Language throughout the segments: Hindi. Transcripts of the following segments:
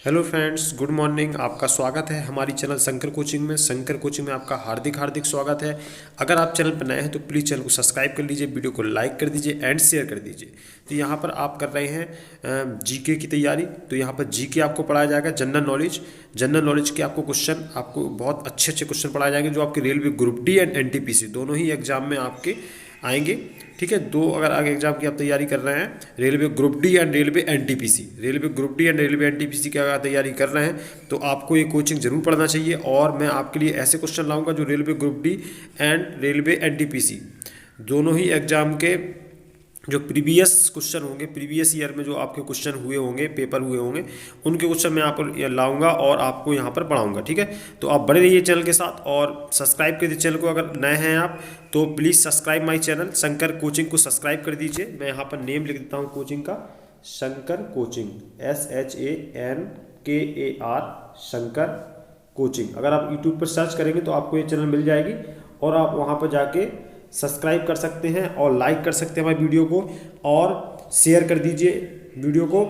Hello friends, good morning. आपका स्वागत है हमारी चैनल शंकर कोचिंग में। शंकर कोचिंग में आपका हार्दिक हार्दिक स्वागत है। अगर आप चैनल पर नए हैं तो प्लीज़ चैनल को सब्सक्राइब कर लीजिए, वीडियो को लाइक कर दीजिए एंड शेयर कर दीजिए। तो यहाँ पर आप कर रहे हैं जीके की तैयारी। तो यहाँ पर जीके आपको पढ़ाया जाएगा, जनरल नॉलेज के आपको क्वेश्चन, आपको बहुत अच्छे अच्छे क्वेश्चन पढ़ाए जाएंगे जो आपके railway group D and NTPC दोनों ही एग्जाम में आपके आएंगे। ठीक है, दो अगर आगे एग्जाम की आप तैयारी कर रहे हैं, railway group D and railway NTPC, railway group D and railway NTPC की अगर तैयारी कर रहे हैं तो आपको ये कोचिंग जरूर पढ़ना चाहिए। और मैं आपके लिए ऐसे क्वेश्चन लाऊंगा जो railway group D and railway NTPC दोनों ही एग्जाम के जो प्रीवियस क्वेश्चन होंगे, प्रीवियस ईयर में जो आपके क्वेश्चन हुए होंगे, पेपर हुए होंगे, उनके क्वेश्चन मैं यहाँ पर लाऊंगा और आपको यहाँ पर पढ़ाऊंगा। ठीक है, तो आप बने रहिए चैनल के साथ और सब्सक्राइब कर दीजिए चैनल को। अगर नए हैं आप तो please subscribe my channel Shankar coaching को सब्सक्राइब कर दीजिए। मैं यहाँ पर नेम लिख देता हूँ कोचिंग का, Shankar coaching, SHANKAR, Shankar coaching. अगर आप यूट्यूब पर सर्च करेंगे तो आपको ये चैनल मिल जाएगी और आप वहाँ पर जाके सब्सक्राइब कर सकते हैं और लाइक कर सकते हैं हमारी वीडियो को और शेयर कर दीजिए वीडियो को।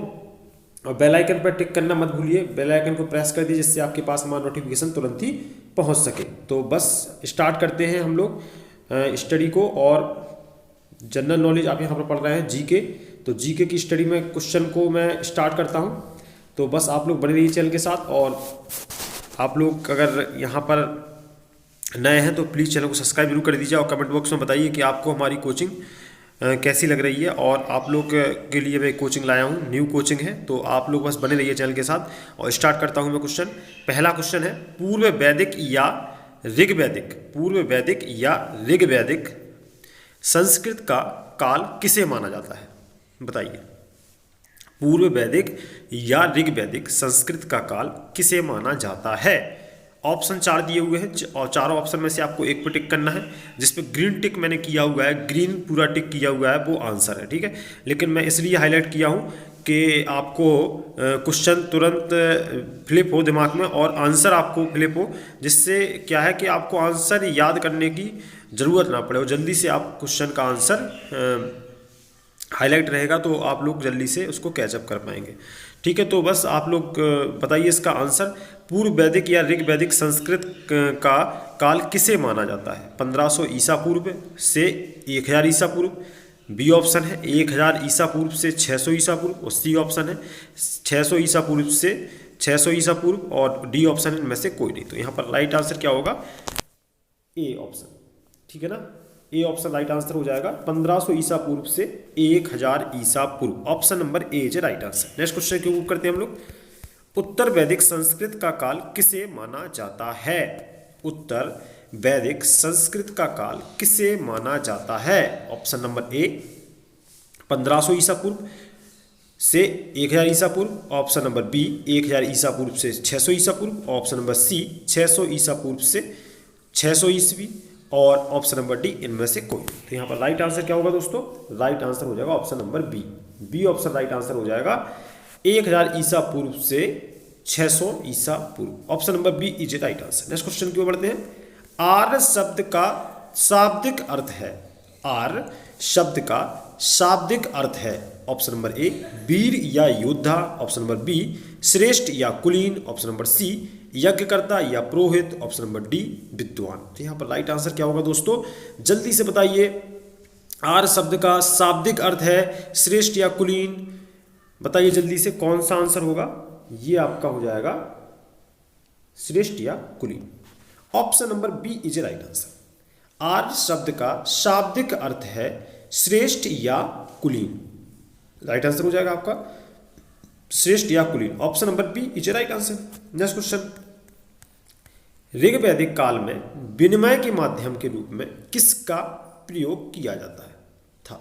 और बेल आइकन पर टिक करना मत भूलिए, बेल आइकन को प्रेस कर दीजिए जिससे आपके पास हमारा नोटिफिकेशन तुरंत ही पहुंच सके। तो बस स्टार्ट करते हैं हम लोग स्टडी को। और जनरल नॉलेज आप यहाँ पर पढ़ रहे हैं जीके, तो जीके की स्टडी में क्वेश्चन को मैं स्टार्ट करता हूँ। तो बस आप लोग बने रहिए चैनल के साथ। और आप लोग अगर यहाँ पर नए हैं तो प्लीज़ चैनल को सब्सक्राइब जरूर कर दीजिए और कमेंट बॉक्स में बताइए कि आपको हमारी कोचिंग कैसी लग रही है। और आप लोग के लिए मैं कोचिंग लाया हूँ, न्यू कोचिंग है, तो आप लोग बस बने रहिए चैनल के साथ। और स्टार्ट करता हूँ मैं क्वेश्चन। पहला क्वेश्चन है, पूर्व वैदिक या ऋग्वैदिक संस्कृत का काल किसे माना जाता है? बताइए, पूर्व वैदिक या ऋग्वैदिक संस्कृत का काल किसे माना जाता है? ऑप्शन 4 दिए हुए हैं और चारों ऑप्शन में से आपको एक पे टिक करना है। जिस पे ग्रीन टिक मैंने किया हुआ है, ग्रीन पूरा टिक किया हुआ है, वो आंसर है। ठीक है, लेकिन मैं इसलिए हाईलाइट किया हूँ कि आपको क्वेश्चन तुरंत फ्लिप हो दिमाग में और आंसर आपको फ्लिप हो, जिससे क्या है कि आपको आंसर याद करने की ज़रूरत ना पड़े और जल्दी से आप क्वेश्चन का आंसर हाईलाइट रहेगा तो आप लोग जल्दी से उसको कैचअप कर पाएंगे। ठीक है, तो बस आप लोग बताइए इसका आंसर। पूर्व वैदिक या ऋग्वैदिक संस्कृत का काल किसे माना जाता है? 1500 ईसा पूर्व से 1000 ईसा पूर्व, बी ऑप्शन है 1000 ईसा पूर्व से 600 ईसा पूर्व, और सी ऑप्शन है 600 ईसा पूर्व से 600 ईसा पूर्व, और डी ऑप्शन इनमें से कोई नहीं। तो यहाँ पर राइट आंसर क्या होगा? A option. ठीक है ना, ए ऑप्शन राइट आंसर हो जाएगा। 1500 ईसा पूर्व से 1000 ईसा पूर्व, option number A is right answer. Next question क्यों करते हैं हम लोग? उत्तर वैदिक संस्कृत का काल किसे माना जाता है? उत्तर वैदिक संस्कृत का काल किसे माना जाता है? ऑप्शन नंबर ए 1500 ईसा पूर्व से 1000 ईसा पूर्व, ऑप्शन नंबर बी 1000 ईसा पूर्व से 600 ईसा पूर्व, ऑप्शन नंबर सी 600 ईसा पूर्व से 600 ईस्वी, और ऑप्शन नंबर डी इनमें से कोई। तो यहाँ पर राइट आंसर क्या होगा दोस्तों? राइट आंसर हो जाएगा option number B. B option right answer हो जाएगा 1000 ईसा पूर्व से 600 ईसा पूर्व, option number B is right answer. Next question क्यों बढ़ते हैं? आर्य शब्द का शाब्दिक अर्थ है। आर्य शब्द का शाब्दिक अर्थ है, ऑप्शन नंबर ए वीर या योद्धा, ऑप्शन नंबर बी श्रेष्ठ या कुलीन, ऑप्शन नंबर सी यज्ञकर्ता या पुरोहित, ऑप्शन नंबर डी विद्वान। तो यहाँ पर राइट आंसर क्या होगा दोस्तों? जल्दी से बताइए। आर्य शब्द का शाब्दिक अर्थ है श्रेष्ठ या कुलीन, बताइए जल्दी से कौन सा आंसर होगा? ये आपका हो जाएगा श्रेष्ठ या कुलीन, option number B is right answer. Arya शब्द का शाब्दिक अर्थ है श्रेष्ठ या कुलीन, राइट आंसर हो जाएगा आपका श्रेष्ठ या कुलीन, option number B is right answer. Next question, ऋग्वैदिक काल में विनिमय के माध्यम के रूप में किसका प्रयोग किया जाता है था?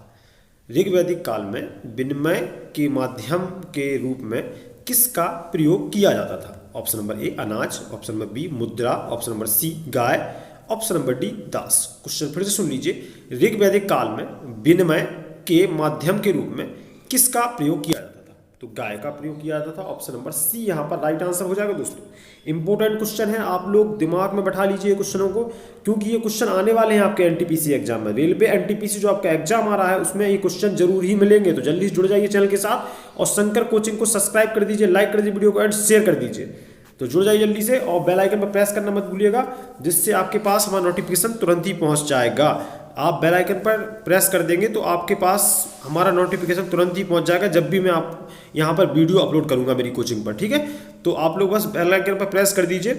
ऋग्वैदिक काल में विनिमय के माध्यम के रूप में किसका प्रयोग किया जाता था? ऑप्शन नंबर ए अनाज, ऑप्शन नंबर बी मुद्रा, ऑप्शन नंबर सी गाय, ऑप्शन नंबर डी दास। क्वेश्चन फिर से सुन लीजिए। ऋग्वैदिक काल में विनिमय के माध्यम के रूप में किसका प्रयोग किया जाता था? तो गाय का प्रयोग किया जाता था। ऑप्शन नंबर सी यहाँ पर राइट आंसर हो जाएगा दोस्तों। इंपॉर्टेंट क्वेश्चन है, आप लोग दिमाग में बैठा लीजिए क्वेश्चनों को, क्योंकि ये क्वेश्चन आने वाले हैं आपके एनटीपीसी एग्जाम में। रेलवे एनटीपीसी जो आपका एग्जाम आ रहा है उसमें ये क्वेश्चन जरूर ही मिलेंगे। तो जल्दी से जुड़ जाइए चैनल के साथ और शंकर कोचिंग को सब्सक्राइब कर दीजिए, लाइक कर दीजिए वीडियो को एंड शेयर कर दीजिए। तो जुड़ जाइए जल्दी से और बेल आइकन पर प्रेस करना मत भूलिएगा, जिससे आपके पास हमारा नोटिफिकेशन तुरंत ही पहुंच जाएगा। आप बेल आइकन पर प्रेस कर देंगे तो आपके पास हमारा नोटिफिकेशन तुरंत ही पहुंच जाएगा जब भी मैं आप यहाँ पर वीडियो अपलोड करूंगा मेरी कोचिंग पर, ठीक है। तो आप लोग बस बेल आइकन पर प्रेस कर दीजिए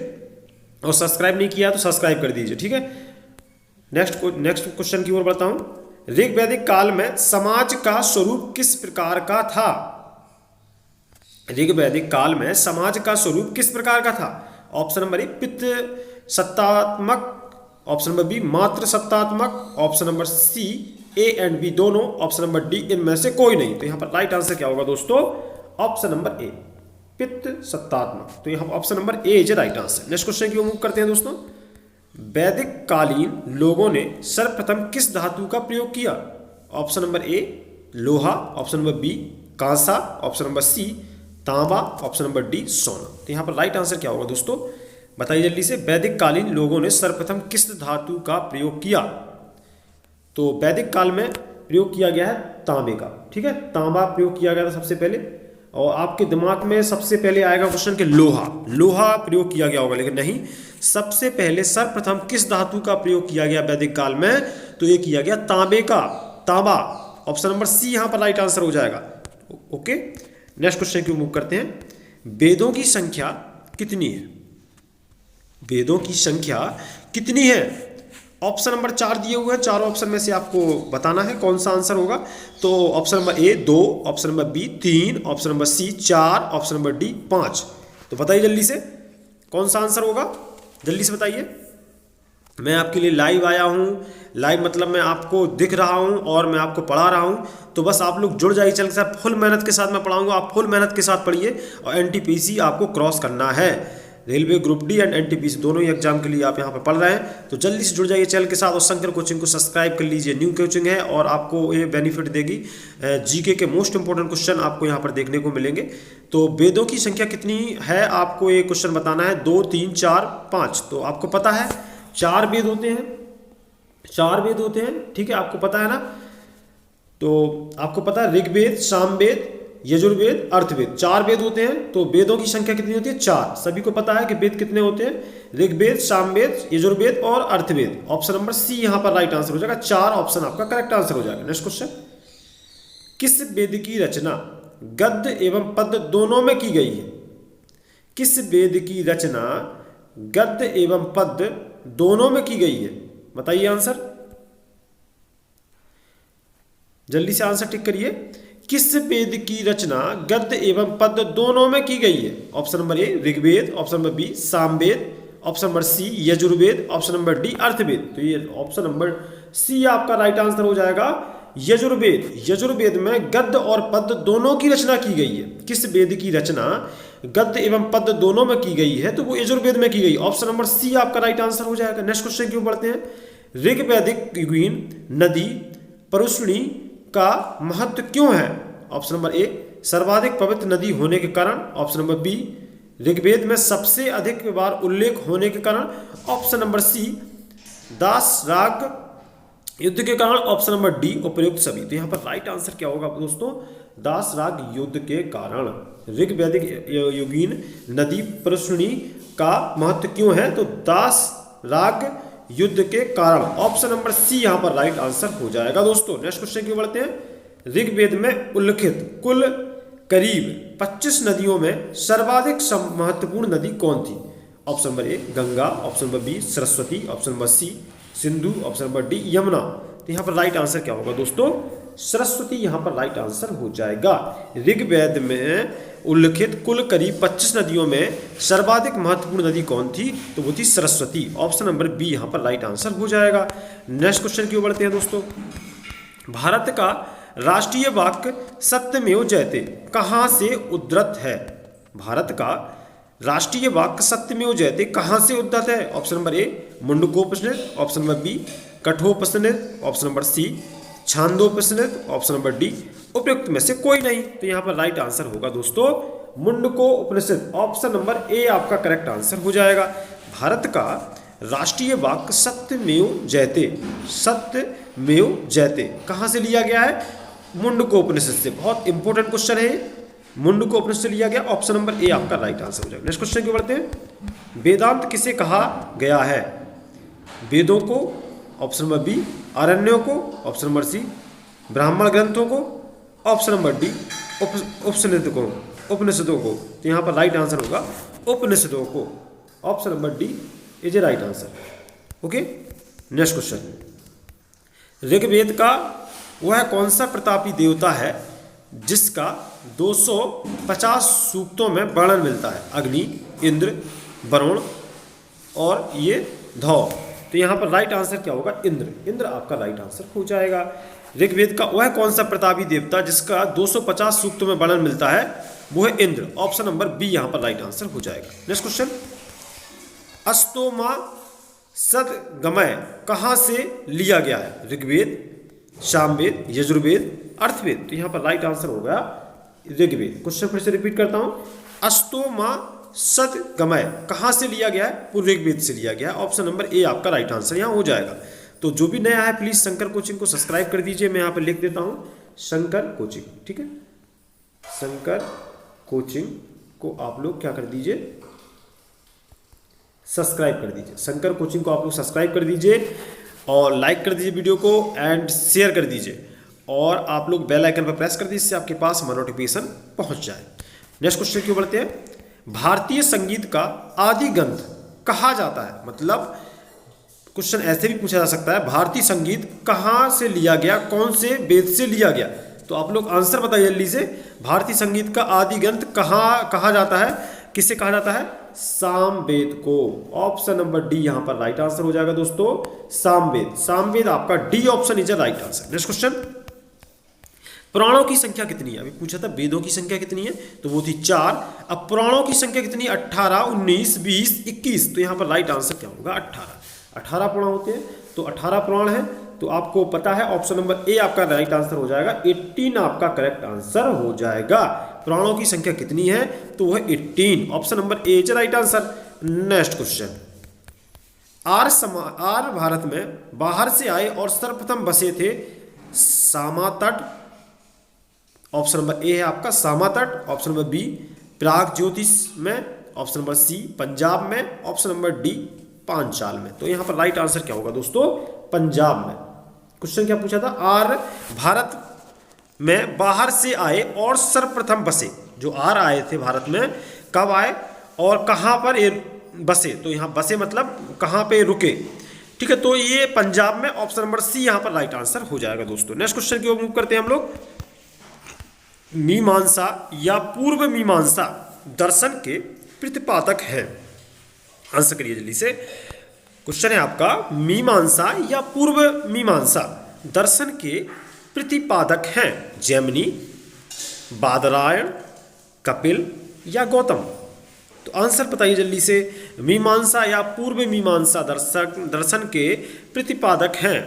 और सब्सक्राइब नहीं किया तो सब्सक्राइब कर दीजिए, ठीक है। नेक्स्ट क्वेश्चन की ओर बढ़ता हूं। ऋग्वैदिक काल में समाज का स्वरूप किस प्रकार का था? ऋग्वैदिक काल में समाज का स्वरूप किस प्रकार का था? ऑप्शन नंबर ए पितृ सत्तात्मक, ऑप्शन नंबर बी मातृ सत्तात्मक, option number C A and B दोनों, ऑप्शन नंबर डी इनमें से कोई नहीं। तो यहाँ पर राइट आंसर क्या होगा दोस्तों? ऑप्शन नंबर ए पितृ सत्तात्मक। तो यहाँ option number A is right answer. Next question की ओर मूव करते हैं दोस्तों। वैदिक कालीन लोगों ने सर्वप्रथम किस धातु का प्रयोग किया? ऑप्शन नंबर ए लोहा, ऑप्शन नंबर बी कांसा, ऑप्शन नंबर सी तांबा, ऑप्शन नंबर डी सोना। तो यहाँ पर राइट आंसर क्या होगा दोस्तों? बताइए जल्दी से। वैदिक कालीन लोगों ने सर्वप्रथम किस धातु का प्रयोग किया? तो वैदिक काल में प्रयोग किया गया है तांबे का, ठीक है। तांबा प्रयोग किया गया था सबसे पहले, और आपके दिमाग में सबसे पहले आएगा क्वेश्चन कि लोहा प्रयोग किया गया होगा, लेकिन नहीं। सबसे पहले सर्वप्रथम किस धातु का प्रयोग किया गया वैदिक काल में? तो ये किया गया तांबे का, तांबा। ऑप्शन नंबर सी यहाँ पर राइट आंसर हो जाएगा। ओके, नेक्स्ट क्वेश्चन की मूव करते हैं। वेदों की संख्या कितनी है? वेदों की संख्या कितनी है? ऑप्शन नंबर 4 दिए हुए हैं, चारों ऑप्शन में से आपको बताना है कौन सा आंसर होगा। तो option number A 2, option number B 3, option number C 4, option number D 5। तो बताइए जल्दी से कौन सा आंसर होगा, जल्दी से बताइए। मैं आपके लिए लाइव आया हूँ, लाइव मतलब मैं आपको दिख रहा हूँ और मैं आपको पढ़ा रहा हूँ। तो बस आप लोग जुड़ जाइए चैनल के साथ, फुल मेहनत के साथ मैं पढ़ाऊँगा, आप फुल मेहनत के साथ पढ़िए। और एनटीपीसी आपको क्रॉस करना है, railway group D and NTPC दोनों ही एग्जाम के लिए आप यहाँ पर पढ़ रहे हैं। तो जल्दी से जुड़ जाइए चैनल के साथ और शंकर कोचिंग को सब्सक्राइब कर लीजिए। न्यू कोचिंग है और आपको ये बेनिफिट देगी, जीके के मोस्ट इंपॉर्टेंट क्वेश्चन आपको यहाँ पर देखने को मिलेंगे। तो वेदों की संख्या कितनी है आपको ये क्वेश्चन बताना है, 2, 3, 4, 5। तो आपको पता है 4 वेद होते हैं, 4 वेद होते हैं, ठीक है, आपको पता है ना। तो आपको पता है ऋग्वेद, सामवेद, यजुर्वेद, अर्थवेद, 4 वेद होते हैं। तो वेदों की संख्या कितनी होती है? 4। सभी को पता है कि वेद कितने होते हैं, ऋग्वेद, सामवेद, यजुर्वेद और अर्थवेद। ऑप्शन नंबर सी यहाँ पर राइट आंसर हो जाएगा, 4 ऑप्शन आपका करेक्ट आंसर हो जाएगा। नेक्स्ट क्वेश्चन, किस वेद की रचना गद्य एवं पद्य दोनों में की गई है? किस वेद की रचना गद्य एवं पद्य दोनों में की गई है? बताइए आंसर, जल्दी से आंसर टिक करिए। किस वेद की रचना गद्य एवं पद्य दोनों में की गई है? Option number A Rigveda, option number B Samaveda, option number C Yajurveda, option number D Atharvaveda. तो ये ऑप्शन नंबर सी आपका राइट आंसर हो जाएगा, यजुर्वेद। यजुर्वेद में गद्य और पद्य दोनों की रचना की गई है। किस वेद की रचना गद्य एवं पद्य दोनों में की गई है? तो वो यजुर्वेद में की गई। ऑप्शन नंबर सी आपका राइट आंसर हो जाएगा। नेक्स्ट क्वेश्चन की ओर बढ़ते हैं। ऋग्वैदिक युगीन नदी परुष्णी का महत्व क्यों है? ऑप्शन नंबर ए सर्वाधिक पवित्र नदी होने के कारण, ऑप्शन नंबर बी ऋग्वेद में सबसे अधिक बार उल्लेख होने के कारण, ऑप्शन नंबर सी दास राग युद्ध के कारण, ऑप्शन नंबर डी उपयुक्त सभी। तो यहाँ पर राइट आंसर क्या होगा दोस्तों? दास राग युद्ध के कारण। ऋग्वैदिक युगीन नदी परुष्णी का महत्व क्यों है? तो दास राग युद्ध के कारण। ऑप्शन नंबर सी यहाँ पर राइट आंसर हो जाएगा दोस्तों। नेक्स्ट क्वेश्चन की बढ़ते हैं। ऋग्वेद में उल्लिखित कुल करीब 25 नदियों में सर्वाधिक महत्वपूर्ण नदी कौन थी? Option number A Ganga, option number B Saraswati, option number C Sindhu, option number D Yamuna. तो यहाँ पर राइट आंसर क्या होगा दोस्तों? सरस्वती यहाँ पर राइट आंसर हो जाएगा। ऋग्वेद में उल्लिखित कुल करीब 25 नदियों में सर्वाधिक महत्वपूर्ण नदी कौन थी? तो वो थी सरस्वती। ऑप्शन नंबर बी यहाँ पर राइट आंसर हो जाएगा। नेक्स्ट क्वेश्चन की ओर बढ़ते हैं दोस्तों। भारत का राष्ट्रीय वाक्य सत्यमेव जयते कहाँ से उद्धृत है? भारत का राष्ट्रीय वाक्य सत्यमेव जयते कहाँ से उद्धृत है? Option number A Mundakopanishad, option number B Kathopanishad, option number C Chandopanishad, option number D उपयुक्त में से कोई नहीं। तो यहाँ पर राइट आंसर होगा दोस्तों मुंडको उपनिषद, ऑप्शन नंबर ए आपका करेक्ट आंसर हो जाएगा। भारत का राष्ट्रीय वाक्य सत्यमेव जयते, सत्यमेव जयते कहाँ से लिया गया है? मुंडको उपनिषद से। बहुत इंपॉर्टेंट क्वेश्चन है, मुंडको उपनिषद से लिया गया, ऑप्शन नंबर ए आपका राइट आंसर हो जाएगा। नेक्स्ट क्वेश्चन की बढ़ते हैं। वेदांत किसे कहा गया है? वेदों को, ऑप्शन नंबर बी, अरण्यों को, ऑप्शन नंबर सी, ब्राह्मण ग्रंथों को, ऑप्शन नंबर डी, उपनिषदों को। तो यहाँ पर राइट आंसर होगा उपनिषदों को, option number D is a right answer. Okay, next question. Rigveda का वह कौन सा प्रतापी देवता है जिसका 250 सूक्तों में वर्णन मिलता है? अग्नि, इंद्र, वरुण और ये धौ। तो यहाँ पर राइट आंसर क्या होगा? इंद्र। इंद्र आपका राइट आंसर हो जाएगा। ऋग्वेद का वह कौन सा प्रतापी देवता जिसका 250 सूक्तों में वर्णन मिलता है? वो है इंद्र, ऑप्शन नंबर बी यहाँ पर राइट आंसर हो जाएगा। Next question. अस्तोमा सदगमय कहाँ से लिया गया है? ऋग्वेद, सामवेद, यजुर्वेद, अर्थवेद। तो यहाँ पर राइट आंसर होगा ऋग्वेद। क्वेश्चन फिर से रिपीट करता हूँ। अस्तोमा सदगमय कहाँ से लिया गया है? वो ऋग्वेद से लिया गया है, ऑप्शन नंबर ए आपका राइट आंसर यहाँ हो जाएगा। तो जो भी नया है प्लीज शंकर कोचिंग को सब्सक्राइब कर दीजिए। मैं यहाँ पर लिख देता हूँ शंकर कोचिंग, ठीक है। शंकर कोचिंग को आप लोग क्या कर दीजिए? सब्सक्राइब कर दीजिए। शंकर कोचिंग को आप लोग सब्सक्राइब कर दीजिए और लाइक कर दीजिए वीडियो को एंड शेयर कर दीजिए और आप लोग बेल आइकन पर प्रेस कर दीजिए जिससे आपके पास नोटिफिकेशन पहुंच जाए। नेक्स्ट क्वेश्चन क्यों बढ़ते हैं। भारतीय संगीत का आदि ग्रंथ कहा जाता है? मतलब क्वेश्चन ऐसे भी पूछा जा सकता है, भारतीय संगीत कहाँ से लिया गया, कौन से वेद से लिया गया? तो आप लोग आंसर बताइए जल्दी से। भारतीय संगीत का आदि ग्रंथ कहाँ कहा जाता है, किसे कहा जाता है? सामवेद को, ऑप्शन नंबर डी यहाँ पर राइट आंसर हो जाएगा दोस्तों, सामवेद। सामवेद आपका D option is right answer. Next question. पुराणों की संख्या कितनी है? अभी पूछा था वेदों की संख्या कितनी है, तो वो थी 4। अब पुराणों की संख्या कितनी? 18, 19, 20, 21। तो यहाँ पर राइट आंसर क्या होगा? 18। 18 पुराण होते हैं, तो 18 पुराण है। तो आपको पता है ऑप्शन नंबर ए आपका राइट आंसर हो जाएगा। 18 आपका करेक्ट आंसर हो जाएगा। पुराणों की संख्या कितनी है? तो वह 18, option number A is right answer. Next question. Arya Bharat में बाहर से आए और सर्वप्रथम बसे थे सामातट, ऑप्शन नंबर ए है आपका सामातट, ऑप्शन नंबर बी प्राग ज्योतिष में, ऑप्शन नंबर सी पंजाब में, ऑप्शन नंबर डी पांचाल में। तो यहां पर राइट आंसर क्या होगा दोस्तों? पंजाब में। क्वेश्चन क्या पूछा था? आर्य भारत में बाहर से आए और सर्वप्रथम बसे। जो आर्य आए थे भारत में, कब आए और कहां पर ये बसे? तो यहां बसे मतलब कहां पे रुके, ठीक है। तो ये पंजाब में, ऑप्शन नंबर सी यहां पर राइट आंसर हो जाएगा दोस्तों। नेक्स्ट क्वेश्चन की ओर मूव करते हैं हम लोग। मीमांसा या पूर्व मीमांसा दर्शन के प्रतिपादक है? आंसर करिए जल्दी से। क्वेश्चन है आपका, मीमांसा या पूर्व मीमांसा दर्शन के प्रतिपादक हैं? जैमिनी, बादरायण, कपिल या गौतम? तो आंसर बताइए जल्दी से। मीमांसा या पूर्व मीमांसा दर्शन के प्रतिपादक हैं,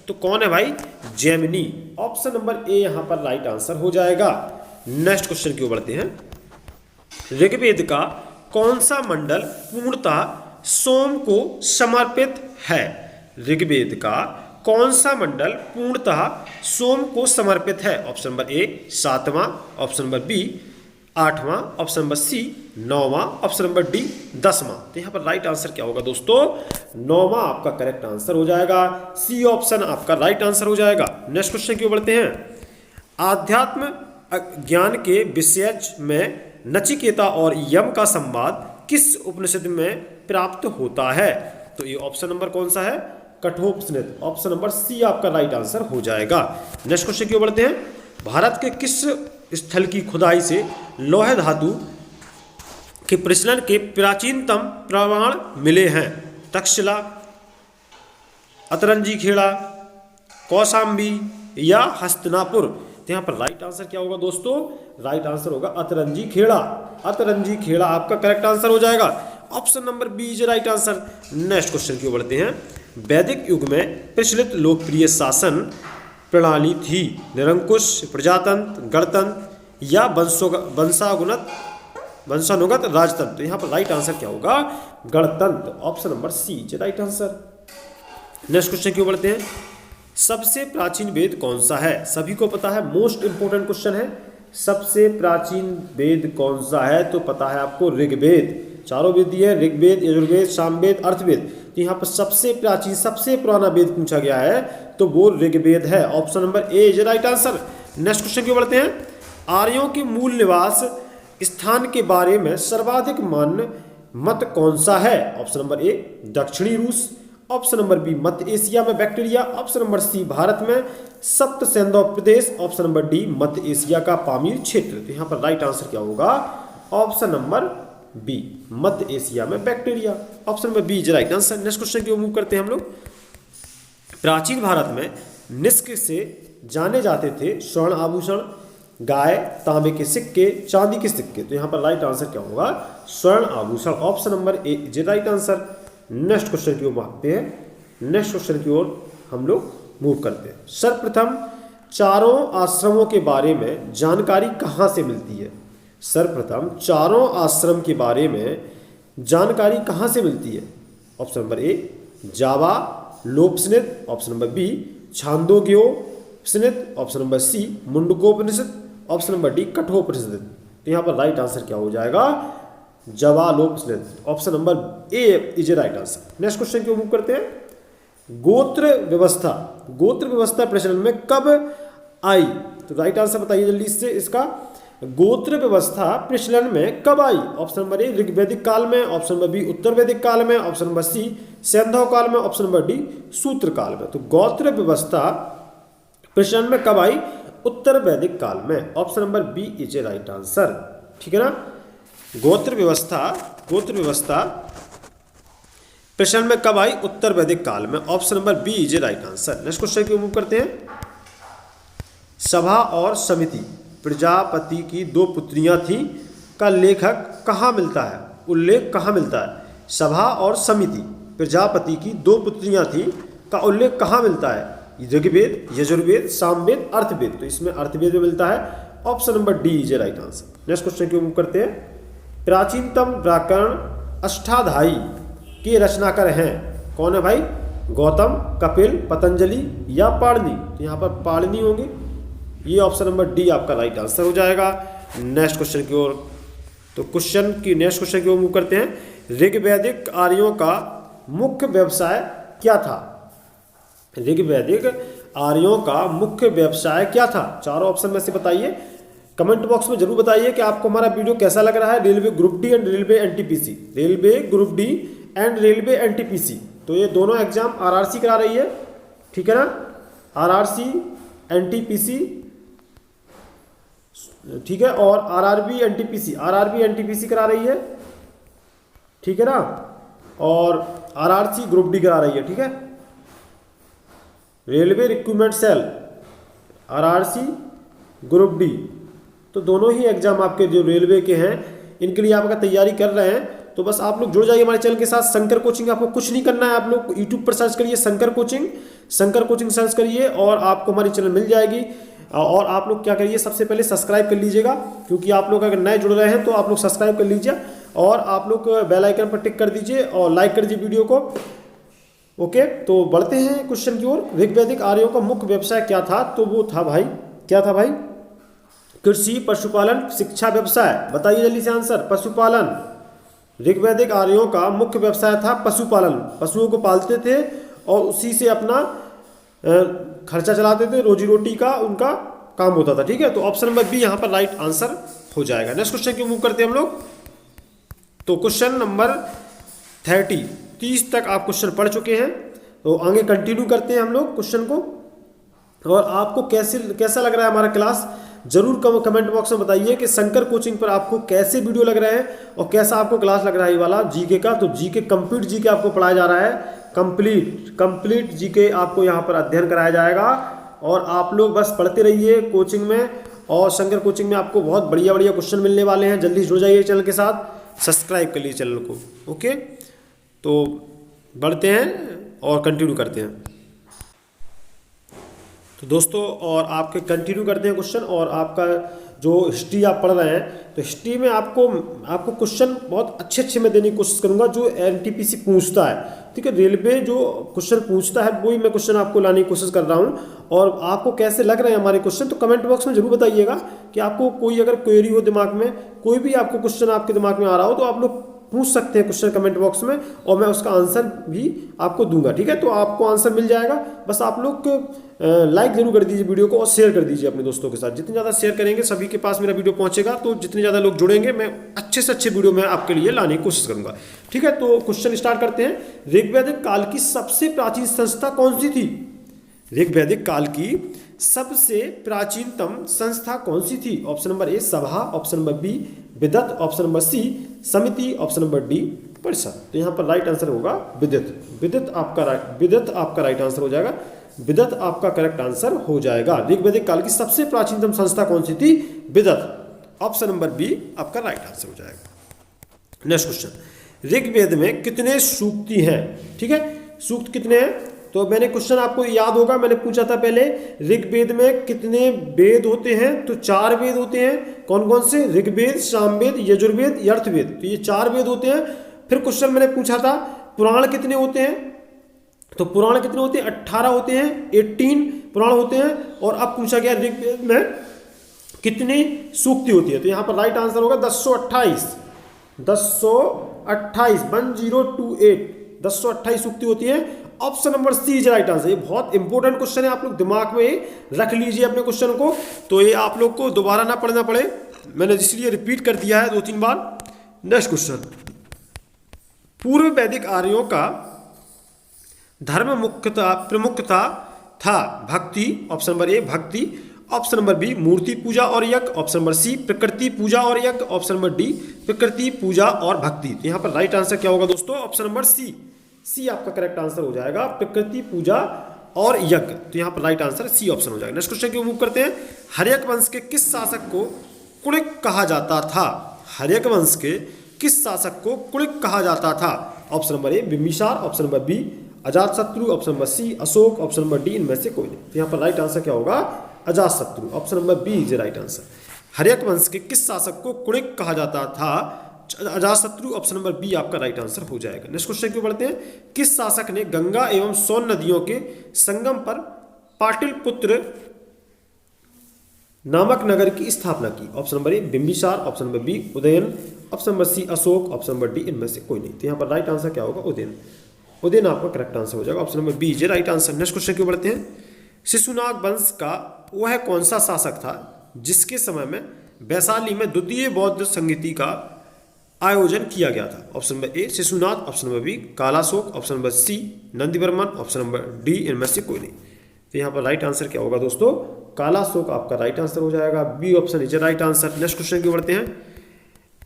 तो कौन है भाई? जैमिनी, ऑप्शन नंबर ए यहां पर राइट आंसर हो जाएगा। नेक्स्ट क्वेश्चन की ओर बढ़ते हैं। ऋग्वेद का कौन सा मंडल पूर्णतः सोम को समर्पित है? ऋग्वेद का कौन सा मंडल पूर्णतः सोम को समर्पित है? ऑप्शन नंबर ए 7वां, ऑप्शन नंबर बी 8वां, ऑप्शन नंबर सी 9वां, ऑप्शन नंबर डी 10वां। तो यहाँ पर राइट आंसर क्या होगा दोस्तों? 9वां आपका करेक्ट आंसर हो जाएगा। सी ऑप्शन आपका राइट आंसर हो जाएगा। नेक्स्ट क्वेश्चन की ओर बढ़ते हैं। आध्यात्म ज्ञान के विषय में नचिकेता और यम का संवाद किस उपनिषद में प्राप्त होता है? तो ये ऑप्शन नंबर कौन सा है? कठोपनिषद, ऑप्शन नंबर सी आपका राइट आंसर हो जाएगा। नेक्स्ट क्वेश्चन की ओर बढ़ते हैं। भारत के किस स्थल की खुदाई से लौह धातु के प्रचलन के प्राचीनतम प्रमाण मिले हैं? तक्षशिला, अतरंजी खेड़ा, कौशाम्बी या हस्तिनापुर? तो यहाँ पर राइट आंसर क्या होगा दोस्तों? राइट आंसर होगा अतरंजी खेड़ा। अतरंजी खेड़ा आपका करेक्ट आंसर हो जाएगा, option number B is right answer. Next question की ओर बढ़ते हैं। वैदिक युग में प्रचलित लोकप्रिय शासन प्रणाली थी? निरंकुश, प्रजातंत्र, गणतंत्र या वंशानुगत राजतंत्र? तो यहाँ पर राइट आंसर क्या होगा? गणतंत्र, option number C is right answer. Next question क्यों बढ़ते हैं। सबसे प्राचीन वेद कौन सा है? सभी को पता है, मोस्ट इंपोर्टेंट क्वेश्चन है। सबसे प्राचीन वेद कौन सा है? तो पता है आपको ऋग्वेद। चारों वेद दिए, ऋग्वेद, यजुर्वेद, सामवेद, अर्थवेद। तो यहाँ पर सबसे प्राचीन, सबसे पुराना वेद पूछा गया है तो वो ऋग्वेद है, option number A is right answer. Next question क्यों बढ़ते हैं। आर्यों के मूल निवास स्थान के बारे में सर्वाधिक मान्य मत कौन सा है? ऑप्शन नंबर ए दक्षिणी रूस, ऑप्शन नंबर बी मध्य एशिया में Bactria, option number C Bharat में सप्त सैंधव प्रदेश, ऑप्शन नंबर डी मध्य एशिया का पामीर क्षेत्र। तो यहाँ पर राइट आंसर क्या होगा? ऑप्शन नंबर बी मध्य एशिया में Bactria, option number B is right answer. Next question की ओर मूव करते हैं हम लोग। प्राचीन भारत में निष्क से जाने जाते थे स्वर्ण आभूषण, गाय, तांबे के सिक्के, चांदी के सिक्के। तो यहाँ पर राइट आंसर क्या होगा? स्वर्ण आभूषण, option number A is right answer. Next question की ओर भागते हैं। नेक्स्ट क्वेश्चन की ओर हम लोग मूव करते हैं। सर्वप्रथम चारों आश्रमों के बारे में जानकारी कहाँ से मिलती है? सर्वप्रथम चारों आश्रम के बारे में जानकारी कहाँ से मिलती है? Option number A Jabalopanishad, option number B Chandogyopanishad, option number C Mundakopanishad, option number D Kathopanishad. तो यहाँ पर राइट आंसर क्या हो जाएगा? Jabalopanishad, option number A is right answer. Next question की ओर मूव करते हैं। गोत्र व्यवस्था प्रचलन में कब आई? तो राइट आंसर बताइए जल्दी से इसका। गोत्र व्यवस्था प्रचलन में कब आई? ऑप्शन नंबर ए ऋग्वैदिक काल में, ऑप्शन नंबर बी उत्तर वैदिक काल में, ऑप्शन नंबर सी सैंधव काल में, ऑप्शन नंबर डी सूत्र काल में। तो गोत्र व्यवस्था प्रचलन में कब आई? उत्तर वैदिक काल में, option number B is a right answer. ठीक है ना। गोत्र व्यवस्था प्रचलन में कब आई? उत्तर वैदिक काल में, option number B is a right answer. Next question की ओर मूव करते हैं। सभा और समिति प्रजापति की दो पुत्रियां थीं का लेखक कहाँ मिलता है? उल्लेख कहाँ मिलता है? सभा और समिति प्रजापति की दो पुत्रियां थीं का उल्लेख कहाँ मिलता है? ऋग्वेद, यजुर्वेद, सामवेद, अर्थवेद। तो इसमें अर्थवेद में मिलता है, option number D is a right answer. Next question की ओर मूव करते हैं। प्राचीनतम व्याकरण अष्टाध्यायी के रचनाकार हैं? कौन है भाई? गौतम, कपिल, पतंजलि या पाणिनि? तो यहाँ पर पाणिनि होंगे, ये ऑप्शन नंबर डी आपका राइट आंसर हो जाएगा। नेक्स्ट क्वेश्चन की ओर, तो नेक्स्ट क्वेश्चन की ओर मूव करते हैं। ऋग्वैदिक आर्यों का मुख्य व्यवसाय क्या था? ऋग्वैदिक आर्यों का मुख्य व्यवसाय क्या था? चारों ऑप्शन में से बताइए। कमेंट बॉक्स में जरूर बताइए कि आपको हमारा वीडियो कैसा लग रहा है। Railway group D and railway NTPC, railway group D and railway NTPC, तो ये दोनों एग्जाम आरआरसी करा रही है, ठीक है ना। आरआरसी, एनटीपीसी, ठीक है, और आरआरबी एनटीपीसी करा रही है, ठीक है ना, और आरआरसी ग्रुप डी करा रही है, ठीक है। Railway recruitment cell, RRC, group D, तो दोनों ही एग्जाम आपके जो रेलवे के हैं इनके लिए आप अगर तैयारी कर रहे हैं तो बस आप लोग जुड़ जाइए हमारे चैनल के साथ। शंकर कोचिंग, आपको कुछ नहीं करना है, आप लोग यूट्यूब पर सर्च करिए शंकर कोचिंग सर्च करिए और आपको हमारी चैनल मिल जाएगी। और आप लोग क्या करिए, सबसे पहले सब्सक्राइब कर लीजिएगा, क्योंकि आप लोग अगर नए जुड़ रहे हैं तो आप लोग सब्सक्राइब कर लीजिए और आप लोग बेल आइकन पर टिक कर दीजिए और लाइक कर दीजिए वीडियो को। ओके, तो बढ़ते हैं क्वेश्चन की ओर। ऋग्वैदिक आर्यों का मुख्य व्यवसाय क्या था? तो वो था भाई, क्या था भाई? कृषि, पशुपालन, शिक्षा, व्यवसाय। बताइए जल्दी से आंसर। पशुपालन। ऋग्वैदिक आर्यों का मुख्य व्यवसाय था पशुपालन, पशुओं को पालते थे और उसी से अपना खर्चा चलाते थे, रोजी रोटी का उनका काम होता था, ठीक है। तो ऑप्शन नंबर बी यहाँ पर राइट आंसर हो जाएगा। नेक्स्ट क्वेश्चन की मूव करते हैं हम लोग। तो क्वेश्चन नंबर 30 तक आप क्वेश्चन पढ़ चुके हैं, तो आगे कंटिन्यू करते हैं हम लोग क्वेश्चन को। और आपको कैसा लग रहा है हमारा क्लास, जरूर कमेंट बॉक्स में बताइए कि शंकर कोचिंग पर आपको कैसे वीडियो लग रहे हैं और कैसा आपको क्लास लग रहा है ये वाला जीके का। तो जीके कंप्लीट जीके आपको पढ़ाया जा रहा है, कंप्लीट जीके आपको यहाँ पर अध्ययन कराया जाएगा और आप लोग बस पढ़ते रहिए कोचिंग में। और शंकर कोचिंग में आपको बहुत बढ़िया क्वेश्चन मिलने वाले हैं। जल्दी जुड़ जाइए चैनल के साथ, सब्सक्राइब कर लीजिए चैनल को। ओके, तो बढ़ते हैं और कंटिन्यू करते हैं। तो दोस्तों और आपके कंटिन्यू करते हैं क्वेश्चन। और आपका जो हिस्ट्री आप पढ़ रहे हैं तो हिस्ट्री में आपको क्वेश्चन बहुत अच्छे अच्छे मैं देने की कोशिश करूंगा जो एनटीपीसी पूछता है। ठीक है, रेलवे जो क्वेश्चन पूछता है वही मैं क्वेश्चन आपको लाने की कोशिश कर रहा हूं। और आपको कैसे लग रहे हैं हमारे क्वेश्चन तो कमेंट बॉक्स में जरूर बताइएगा कि आपको कोई अगर क्वेरी हो दिमाग में, कोई भी आपको क्वेश्चन आपके दिमाग में आ रहा हो तो आप लोग पूछ सकते हैं क्वेश्चन कमेंट बॉक्स में और मैं उसका आंसर भी आपको दूंगा। ठीक है, तो आपको आंसर मिल जाएगा। बस आप लोग लाइक जरूर कर दीजिए वीडियो को और शेयर कर दीजिए अपने दोस्तों के साथ। जितनी ज़्यादा शेयर करेंगे सभी के पास मेरा वीडियो पहुंचेगा, तो जितने ज़्यादा लोग जुड़ेंगे मैं अच्छे से अच्छे वीडियो में आपके लिए लाने की कोशिश करूंगा। ठीक है, तो क्वेश्चन स्टार्ट करते हैं। ऋग्वैदिक काल की सबसे प्राचीन संस्था कौन सी थी? ऋग्वैदिक काल की सबसे प्राचीनतम संस्था कौन सी थी? Option number A Sabha, option number B Vidath, option number C Samiti, option number D परिषद। तो यहाँ पर राइट आंसर होगा विदित। विदित आपका राइट आंसर हो जाएगा। विदत आपका करेक्ट आंसर हो जाएगा। ऋग्वैदिक काल की सबसे प्राचीनतम संस्था कौन सी थी? विदत। ऑप्शन नंबर बी आपका राइट आंसर हो जाएगा। नेक्स्ट क्वेश्चन, ऋग्वेद में कितने सूक्ति हैं? ठीक है, सूक्त कितने हैं? तो मैंने क्वेश्चन आपको याद होगा, मैंने पूछा था पहले ऋग्वेद में कितने वेद होते हैं? तो 4 वेद होते हैं। कौन कौन से? ऋग्वेद, सामवेद, यजुर्वेद, अर्थवेद। तो ये 4 वेद होते हैं। फिर क्वेश्चन मैंने पूछा था पुराण कितने होते हैं? तो पुराण कितने होते हैं? 18 होते हैं, 18 पुराण होते हैं। और अब पूछा गया ऋग्वेद में कितनी सूक्ति होती है? तो यहाँ पर राइट आंसर होगा 1028। 1028 1028 1028 सूक्ति होती है। Option number C is right answer. ये बहुत इंपॉर्टेंट क्वेश्चन है, आप लोग दिमाग में रख लीजिए अपने क्वेश्चन को, तो ये आप लोग को दोबारा ना पढ़ना पड़े, मैंने इसलिए रिपीट कर दिया है 2-3 बार। नेक्स्ट क्वेश्चन, पूर्व वैदिक आर्यों का धर्म प्रमुखता था भक्ति। ऑप्शन नंबर ए भक्ति, ऑप्शन नंबर बी मूर्ति पूजा और यज्ञ, ऑप्शन नंबर सी प्रकृति पूजा और यज्ञ, ऑप्शन नंबर डी प्रकृति पूजा और भक्ति। तो यहाँ पर राइट आंसर क्या होगा दोस्तों? ऑप्शन नंबर सी। सी आपका करेक्ट आंसर हो जाएगा, प्रकृति पूजा और यज्ञ। तो यहाँ पर राइट आंसर सी ऑप्शन हो जाएगा। नेक्स्ट क्वेश्चन की मूव करते हैं। हर्यक वंश के किस शासक को कुणिक कहा जाता था? हर्यक वंश के किस शासक को कुणिक कहा जाता था? Option number A Bimbisara, option number B Ajatashatru, option number C Ashoka, option number D इनमें से कोई नहीं। तो यहाँ पर राइट आंसर क्या होगा? Ajatashatru. Option number B is right answer. Haryanka वंश के किस शासक को कुणिक कहा जाता था? अजातशत्रु। ऑप्शन नंबर बी आपका राइट आंसर हो जाएगा। नेक्स्ट क्वेश्चन क्यों बढ़ते हैं। किस शासक ने गंगा एवं सोन नदियों के संगम पर पाटलिपुत्र नामक नगर की स्थापना की? Option number A Bimbisara, option number B Udayan, option number C Ashoka, option number D इनमें से कोई नहीं। तो यहाँ पर राइट आंसर क्या होगा? उदयन। उदयन आपका करेक्ट आंसर हो जाएगा। Option number B is right answer. Next question क्यों बढ़ते हैं। शिशुनाग वंश का वह कौन सा शासक था जिसके समय में वैशाली में द्वितीय बौद्ध संगीति का आयोजन किया गया था? Option number A Shishunath, option number B Kalashok, option number C Nandivarman, option number D इनमें से कोई नहीं। तो यहाँ पर राइट आंसर क्या होगा दोस्तों? कालाशोक आपका राइट आंसर हो जाएगा। B option is right answer. Next question की बढ़ते हैं।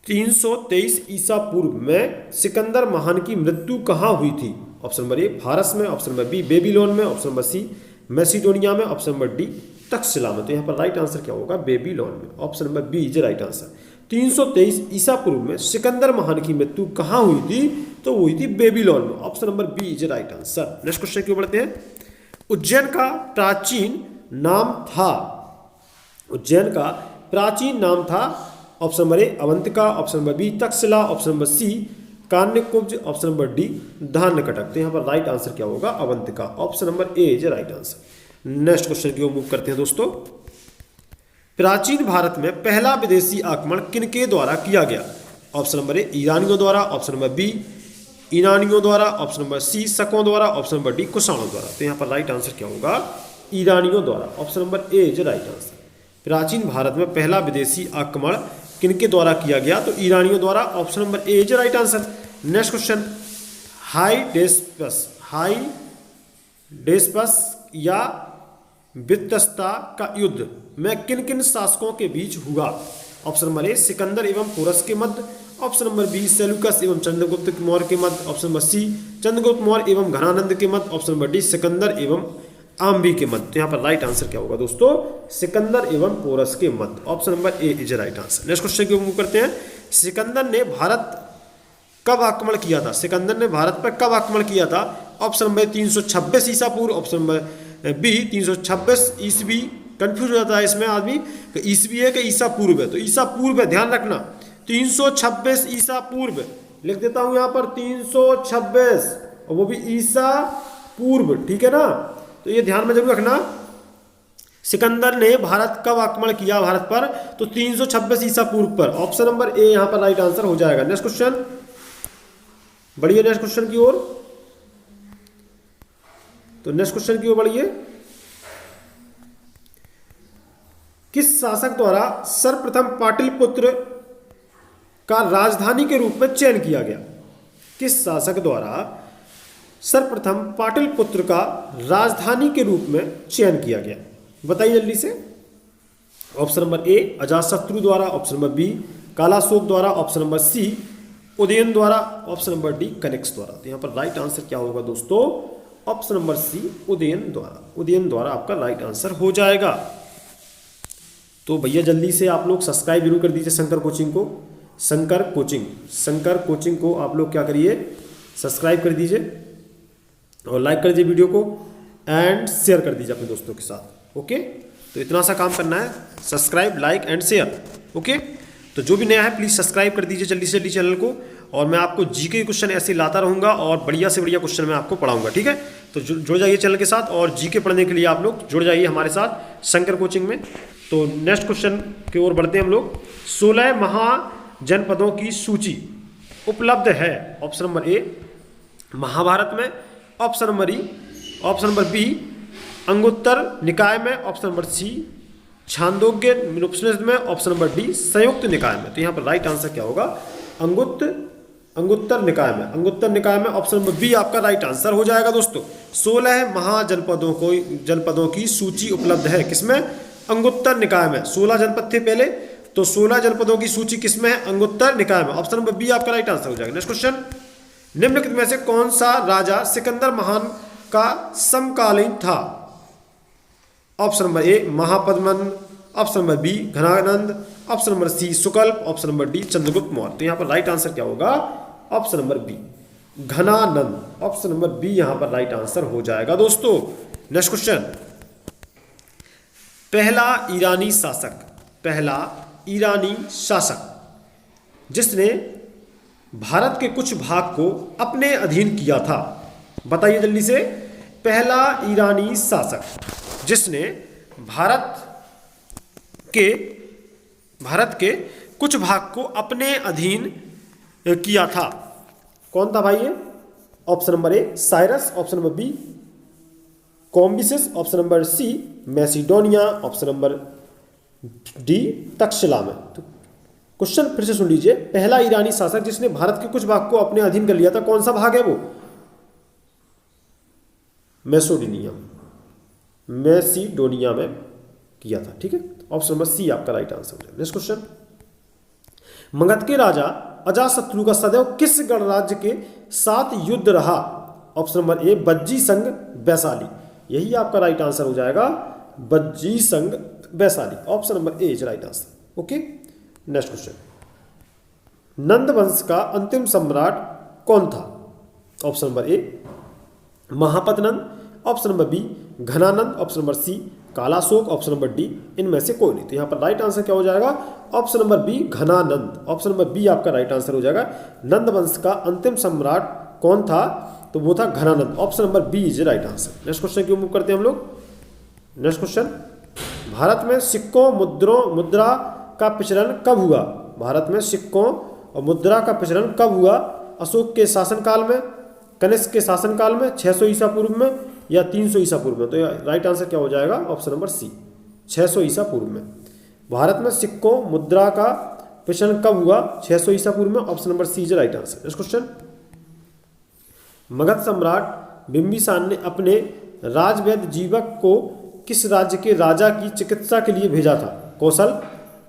323 ईसा पूर्व में सिकंदर महान की मृत्यु कहाँ हुई थी? ऑप्शन नंबर ए फारस में, ऑप्शन नंबर बी बेबीलोन में, ऑप्शन नंबर सी मैसिडोनिया में, ऑप्शन नंबर डी तक्षशिला में। तो यहाँ पर राइट आंसर क्या होगा? बेबीलोन में। Option number B is right answer. 323 ईसा पूर्व में सिकंदर महान की मृत्यु कहाँ हुई थी? तो हुई थी बेबीलोन में। Option number B is right answer. Next question क्यों बढ़ते हैं। उज्जैन का प्राचीन नाम था? उज्जैन का प्राचीन नाम था। Option number A Avantika, option number B Takshashila, option number C Kanyakubja, option number D Dhanyakataka. तो यहाँ पर राइट आंसर क्या होगा? Avantika. Option number A is right answer. Next question की ओर मूव करते हैं दोस्तों। प्राचीन भारत में पहला विदेशी आक्रमण किनके द्वारा किया गया? ऑप्शन नंबर ए ईरानियों द्वारा, ऑप्शन नंबर बी ईरानियों द्वारा, ऑप्शन नंबर सी शकों द्वारा, ऑप्शन नंबर डी कुषाणों द्वारा। तो यहाँ पर राइट आंसर क्या होगा? ईरानियों द्वारा। Option number A is right answer. प्राचीन भारत में पहला विदेशी आक्रमण किनके द्वारा किया गया? तो ईरानियों द्वारा। Option number A is right answer. Next question, Hydaspes या वित्तस्ता का युद्ध में किन किन शासकों के बीच हुआ? ऑप्शन नंबर ए सिकंदर एवं पोरस के मध्य, ऑप्शन नंबर बी सेल्यूकस एवं चंद्रगुप्त मौर्य के मध्य, option number C Chandragupta Maurya एवं घनानंद के मध्य, ऑप्शन नंबर डी सिकंदर एवं आम्बी के मध्य। तो यहाँ पर राइट आंसर क्या होगा दोस्तों? सिकंदर एवं पोरस के मध्य। Option number A is right answer. Next question की मूव करते हैं। सिकंदर ने भारत कब आक्रमण किया था? सिकंदर ने भारत पर कब आक्रमण किया था? ऑप्शन नंबर 326 ईसा पूर्व, ऑप्शन नंबर बी 326 ईस्वी। कंफ्यूज हो जाता है इसमें आदमी कि ईस्वी है कि ईसा पूर्व है, तो ईसा पूर्व है, ध्यान रखना 326 ईसा पूर्व लिख देता हूं यहां पर 326, और वो भी ईसा पूर्व, ठीक है ना। तो ये ध्यान में जरूर रखना, सिकंदर ने भारत कब आक्रमण किया भारत पर, तो 326 ईसा पूर्व पर। ऑप्शन नंबर ए यहां पर राइट आंसर हो जाएगा। नेक्स्ट क्वेश्चन, बढ़िए नेक्स्ट क्वेश्चन की ओर। तो नेक्स्ट क्वेश्चन की ओर बढ़िए। किस शासक द्वारा सर्वप्रथम पाटलिपुत्र का राजधानी के रूप में चयन किया गया? किस शासक द्वारा सर्वप्रथम पाटलिपुत्र का राजधानी के रूप में चयन किया गया, बताइए जल्दी से। ऑप्शन नंबर ए अजातशत्रु द्वारा, ऑप्शन नंबर बी कालाशोक द्वारा, ऑप्शन नंबर सी उदयन द्वारा, ऑप्शन नंबर डी कनिष्क द्वारा। तो यहां पर राइट आंसर क्या होगा दोस्तों? ऑप्शन नंबर सी उदयन द्वारा। उदयन द्वारा आपका राइट आंसर हो जाएगा। तो भैया जल्दी से आप लोग सब्सक्राइब जरूर कर दीजिए शंकर कोचिंग को। शंकर कोचिंग को आप लोग क्या करिए, सब्सक्राइब कर दीजिए और लाइक कर दीजिए वीडियो को एंड शेयर कर दीजिए अपने दोस्तों के साथ। ओके, तो इतना सा काम करना है, subscribe like and share. Okay, तो जो भी नया है प्लीज़ सब्सक्राइब कर दीजिए जल्दी से जल्दी चैनल को, और मैं आपको जीके के क्वेश्चन ऐसे लाता रहूँगा और बढ़िया से बढ़िया क्वेश्चन मैं आपको पढ़ाऊँगा, ठीक है। तो जुड़ जाइए चैनल के साथ, और जीके पढ़ने के लिए आप लोग जुड़ जाइए हमारे साथ शंकर कोचिंग में। तो नेक्स्ट क्वेश्चन की ओर बढ़ते हैं हम लोग। 16 महाजनपदों की सूची उपलब्ध है। ऑप्शन नंबर ए महाभारत में, ऑप्शन नंबर बी अंगुत्तर निकाय में, ऑप्शन नंबर सी छांदोग्य उपनिषद में, ऑप्शन नंबर डी संयुक्त निकाय में। तो यहाँ पर राइट आंसर क्या होगा? अंगुत्तर निकाय में ऑप्शन नंबर बी आपका राइट आंसर हो जाएगा दोस्तों। 16 महाजनपदों की सूची उपलब्ध है किसमें? अंगुत्तर निकाय में। 16 जनपद थे पहले, तो 16 जनपदों की सूची किसमें है? अंगुत्तर निकाय में। ऑप्शन नंबर बी आपका राइट आंसर हो जाएगा। नेक्स्ट क्वेश्चन, निम्नलिखित में से कौन सा राजा सिकंदर महान का समकालीन था? Option number A Mahapadmanand, option number B Ghananand, option number C Sukalp, option number D Chandragupta Maurya. तो यहां पर राइट आंसर क्या होगा? Option number B Ghananand. Option number B यहां पर राइट आंसर हो जाएगा दोस्तों। नेक्स्ट क्वेश्चन, पहला ईरानी शासक जिसने भारत के कुछ भाग को अपने अधीन किया था, बताइए जल्दी से। पहला ईरानी शासक जिसने भारत के कुछ भाग को अपने अधीन किया था, कौन था भाई ये? Option number A Cyrus, option number B Cambyses, option number C Macedonia, option number D Takshashila में। तो क्वेश्चन फिर से सुन लीजिए। पहला ईरानी शासक जिसने भारत के कुछ भाग को अपने अधीन कर लिया था, कौन सा भाग है वो? मैसिडोनिया में किया था, ठीक है। ऑप्शन नंबर सी आपका राइट आंसर हो जाएगा। नेक्स्ट क्वेश्चन, मगध के राजा अजातशत्रु का सदैव किस गणराज्य के साथ युद्ध रहा? ऑप्शन नंबर ए बज्जी संघ वैशाली, यही आपका राइट आंसर हो जाएगा, Bajji Sangh Vaishali. Option number A is right answer. Okay, next question, Nanda वंश का अंतिम सम्राट कौन था? Option number A Mahapadmanand, option number B Ghananand, option number C Kalashok, option number D इनमें से कोई नहीं। तो यहाँ पर राइट आंसर क्या हो जाएगा? Option number B Ghananand. Option number B आपका राइट आंसर हो जाएगा। नंद वंश का अंतिम सम्राट कौन था? तो वो था Dhanananda. Option number B is right answer. Next question की मूव करते हैं हम लोग। नेक्स्ट क्वेश्चन, भारत में सिक्कों मुद्रा का प्रचलन कब हुआ? भारत में सिक्कों और मुद्रा का प्रचलन कब हुआ? अशोक के शासनकाल में, कनिष्क के शासनकाल में, 600 ईसा पूर्व में, या 300 ईसा पूर्व में? तो राइट आंसर क्या हो जाएगा? ऑप्शन नंबर सी 600 ईसा पूर्व में। भारत में सिक्कों मुद्रा का प्रचलन कब हुआ? 600 ईसा पूर्व में। Option number C is right answer. Next question, Magadha सम्राट बिंबिसार ने अपने राजवैद्य जीवक को किस राज्य के राजा की चिकित्सा के लिए भेजा था? कौशल,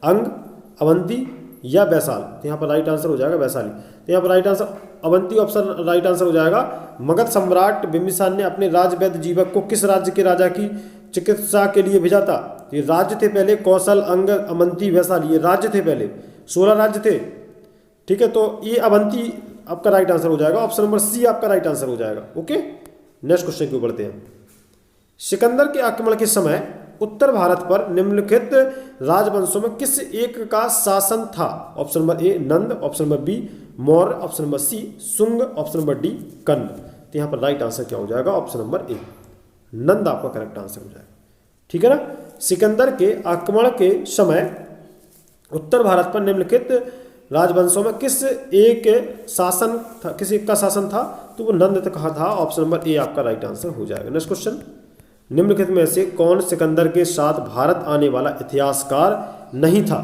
अंग, अवंती या वैशाल? तो यहाँ पर राइट आंसर हो जाएगा वैशाली। तो यहाँ पर right answer Avanti option right answer हो जाएगा। मगध सम्राट बिंबिसार ने अपने राजवैद्य जीवक को किस राज्य के राजा की चिकित्सा के लिए भेजा था? ये राज्य थे पहले, कौशल, अंग, अवंती, वैशाली, ये राज्य थे पहले, 16 राज्य थे, ठीक है। तो ये अवंती आपका राइट आंसर हो जाएगा। ऑप्शन नंबर सी आपका राइट आंसर हो जाएगा। ओके, नेक्स्ट क्वेश्चन क्यों बढ़ते हैं। सिकंदर के आक्रमण के समय उत्तर भारत पर निम्नलिखित राजवंशों में किस एक का शासन था? Option number A Nanda, option number B Maurya, option number C Shunga, option number D Kanva. तो यहाँ पर राइट आंसर क्या हो जाएगा? ऑप्शन नंबर ए नंद आपका करेक्ट आंसर हो जाएगा। ठीक है ना। सिकंदर के आक्रमण के समय उत्तर भारत पर निम्नलिखित राजवंशों में किस एक शासन था, किस एक का शासन था? तो वो नंद कहा था। ऑप्शन नंबर ए आपका राइट आंसर हो जाएगा। नेक्स्ट क्वेश्चन, निम्नलिखित में से कौन सिकंदर के साथ भारत आने वाला इतिहासकार नहीं था?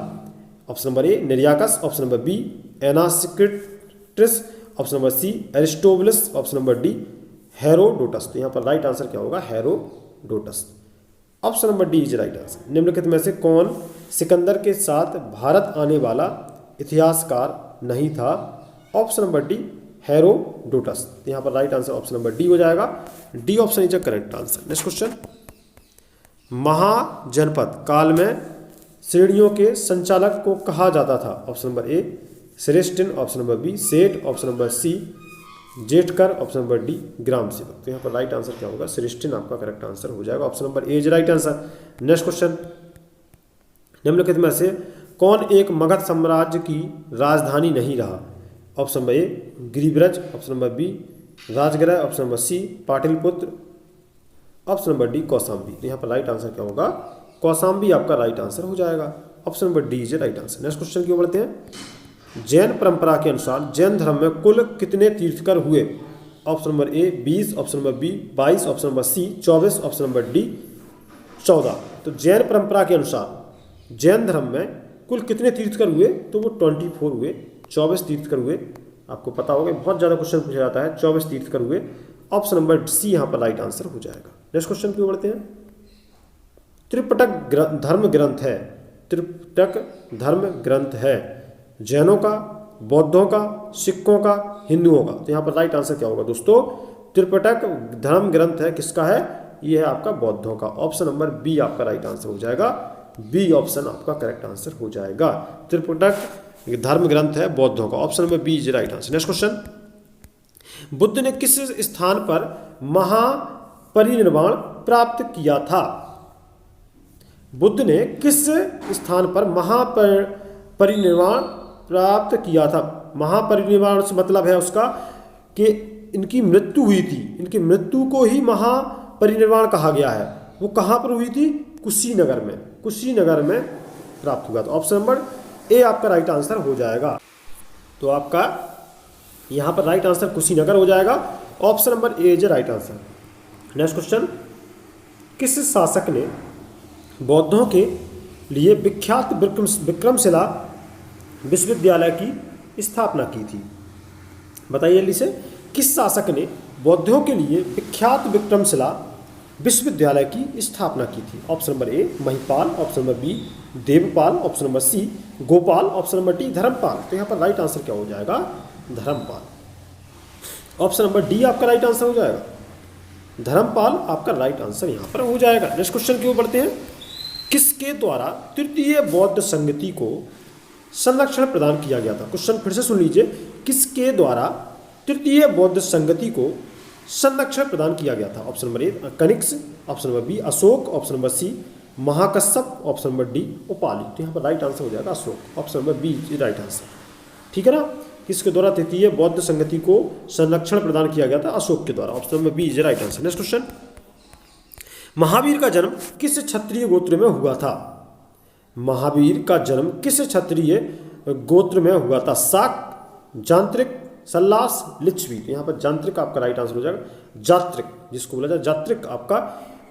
Option number A Nearchus, option number B Onesicritus, option number C Aristobulus, option number D Herodotus. तो यहाँ पर राइट आंसर क्या होगा? Herodotus. Option number D is right answer. निम्नलिखित में से कौन सिकंदर के साथ भारत आने वाला इतिहासकार नहीं था? Option number D Herodotus. तो यहाँ पर right answer option number D हो जाएगा। D option is a correct answer. Next question, Mahajanapada काल में श्रेणियों के संचालक को कहा जाता था? ऑप्शन नंबर ए श्रेष्ठन, ऑप्शन नंबर बी सेठ, ऑप्शन नंबर सी जेठकर, ऑप्शन नंबर डी ग्राम सेवक। तो यहाँ पर राइट आंसर क्या होगा? श्रेष्ठन आपका करेक्ट आंसर हो जाएगा। Option number A is right answer. Next question, निम्नलिखित में से कौन एक मगध साम्राज्य की राजधानी नहीं रहा? ऑप्शन नंबर ए गिरिब्रज, option number B Rajgriha, option number C Pataliputra, option number D Kaushambi. तो यहाँ पर राइट आंसर क्या होगा? कौशाम्बी आपका राइट आंसर हो जाएगा। Option number D is right answer. Next question की ओर बढ़ते हैं। जैन परंपरा के अनुसार जैन धर्म में कुल कितने तीर्थकर हुए? Option number A 20, option number B 22, option number C 24, option number D 14। तो जैन परंपरा के अनुसार जैन धर्म में कुल कितने तीर्थकर हुए? तो वो 24 हुए, 24 तीर्थकर हुए। आपको पता होगा बहुत ज़्यादा क्वेश्चन पूछा जाता है, 24 तीर्थकर हुए। ऑप्शन नंबर सी यहाँ पर राइट आंसर हो जाएगा। नेक्स्ट क्वेश्चन की ओर बढ़ते हैं। त्रिपिटक धर्म ग्रंथ है, त्रिपिटक धर्म ग्रंथ है जैनों का, बौद्धों का, सिखों का, हिंदुओं का। तो यहाँ पर राइट आंसर क्या होगा दोस्तों? त्रिपिटक धर्म ग्रंथ है किसका है? ये है आपका बौद्धों का। ऑप्शन नंबर बी आपका राइट आंसर हो जाएगा। बी ऑप्शन आपका करेक्ट आंसर हो जाएगा। त्रिपिटक धर्म ग्रंथ है बौद्धों का। Option number B is right answer. Next question, Buddha ने किस स्थान पर महापरिनिर्वाण प्राप्त किया था? बुद्ध ने किस स्थान पर महापरिनिर्वाण प्राप्त किया था? महापरिनिर्वाण से मतलब है उसका कि इनकी मृत्यु हुई थी, इनकी मृत्यु को ही महापरिनिर्वाण कहा गया है। वो कहाँ पर हुई थी? कुशीनगर में, कुशीनगर में प्राप्त हुआ था। ऑप्शन नंबर ए आपका राइट आंसर हो जाएगा। तो आपका यहाँ पर राइट आंसर कुशीनगर हो जाएगा। Option number A is right answer. Next question, किस शासक ने बौद्धों के लिए विख्यात विक्रमशिला विश्वविद्यालय की स्थापना की थी? बताइए जल्दी से, किस शासक ने बौद्धों के लिए विख्यात विक्रमशिला विश्वविद्यालय की स्थापना की थी? Option number A Mahipala, option number B Devapala, option number C Gopala, option number D Dharmapala. तो यहाँ पर राइट आंसर क्या हो जाएगा? धर्मपाल। ऑप्शन नंबर डी आपका राइट आंसर हो जाएगा। धर्मपाल आपका राइट आंसर यहाँ पर हो जाएगा। नेक्स्ट क्वेश्चन की ओर बढ़ते हैं। किसके द्वारा तृतीय बौद्ध संगति को संरक्षण प्रदान किया गया था? क्वेश्चन फिर से सुन लीजिए, किसके द्वारा तृतीय बौद्ध संगति को संरक्षण प्रदान किया गया था? Option number A Kanishka, option number B Ashoka, option number C Mahakashyapa, option number D Upali. तो यहाँ पर राइट आंसर हो जाएगा Ashoka. Option number B right answer. ठीक है ना। किसके द्वारा तृतीय बौद्ध संगति को संरक्षण प्रदान किया गया था? अशोक के द्वारा। Option number B is right answer. Next question, Mahavira का जन्म किस क्षत्रिय गोत्र में हुआ था? महावीर का जन्म किस क्षत्रिय गोत्र में हुआ था? शाक, जांत्रिक, सल्लास, लिच्छवी। तो यहाँ पर जांत्रिक आपका राइट आंसर हो जाएगा। जात्रिक जिसको बोला जाए जात्रिक आपका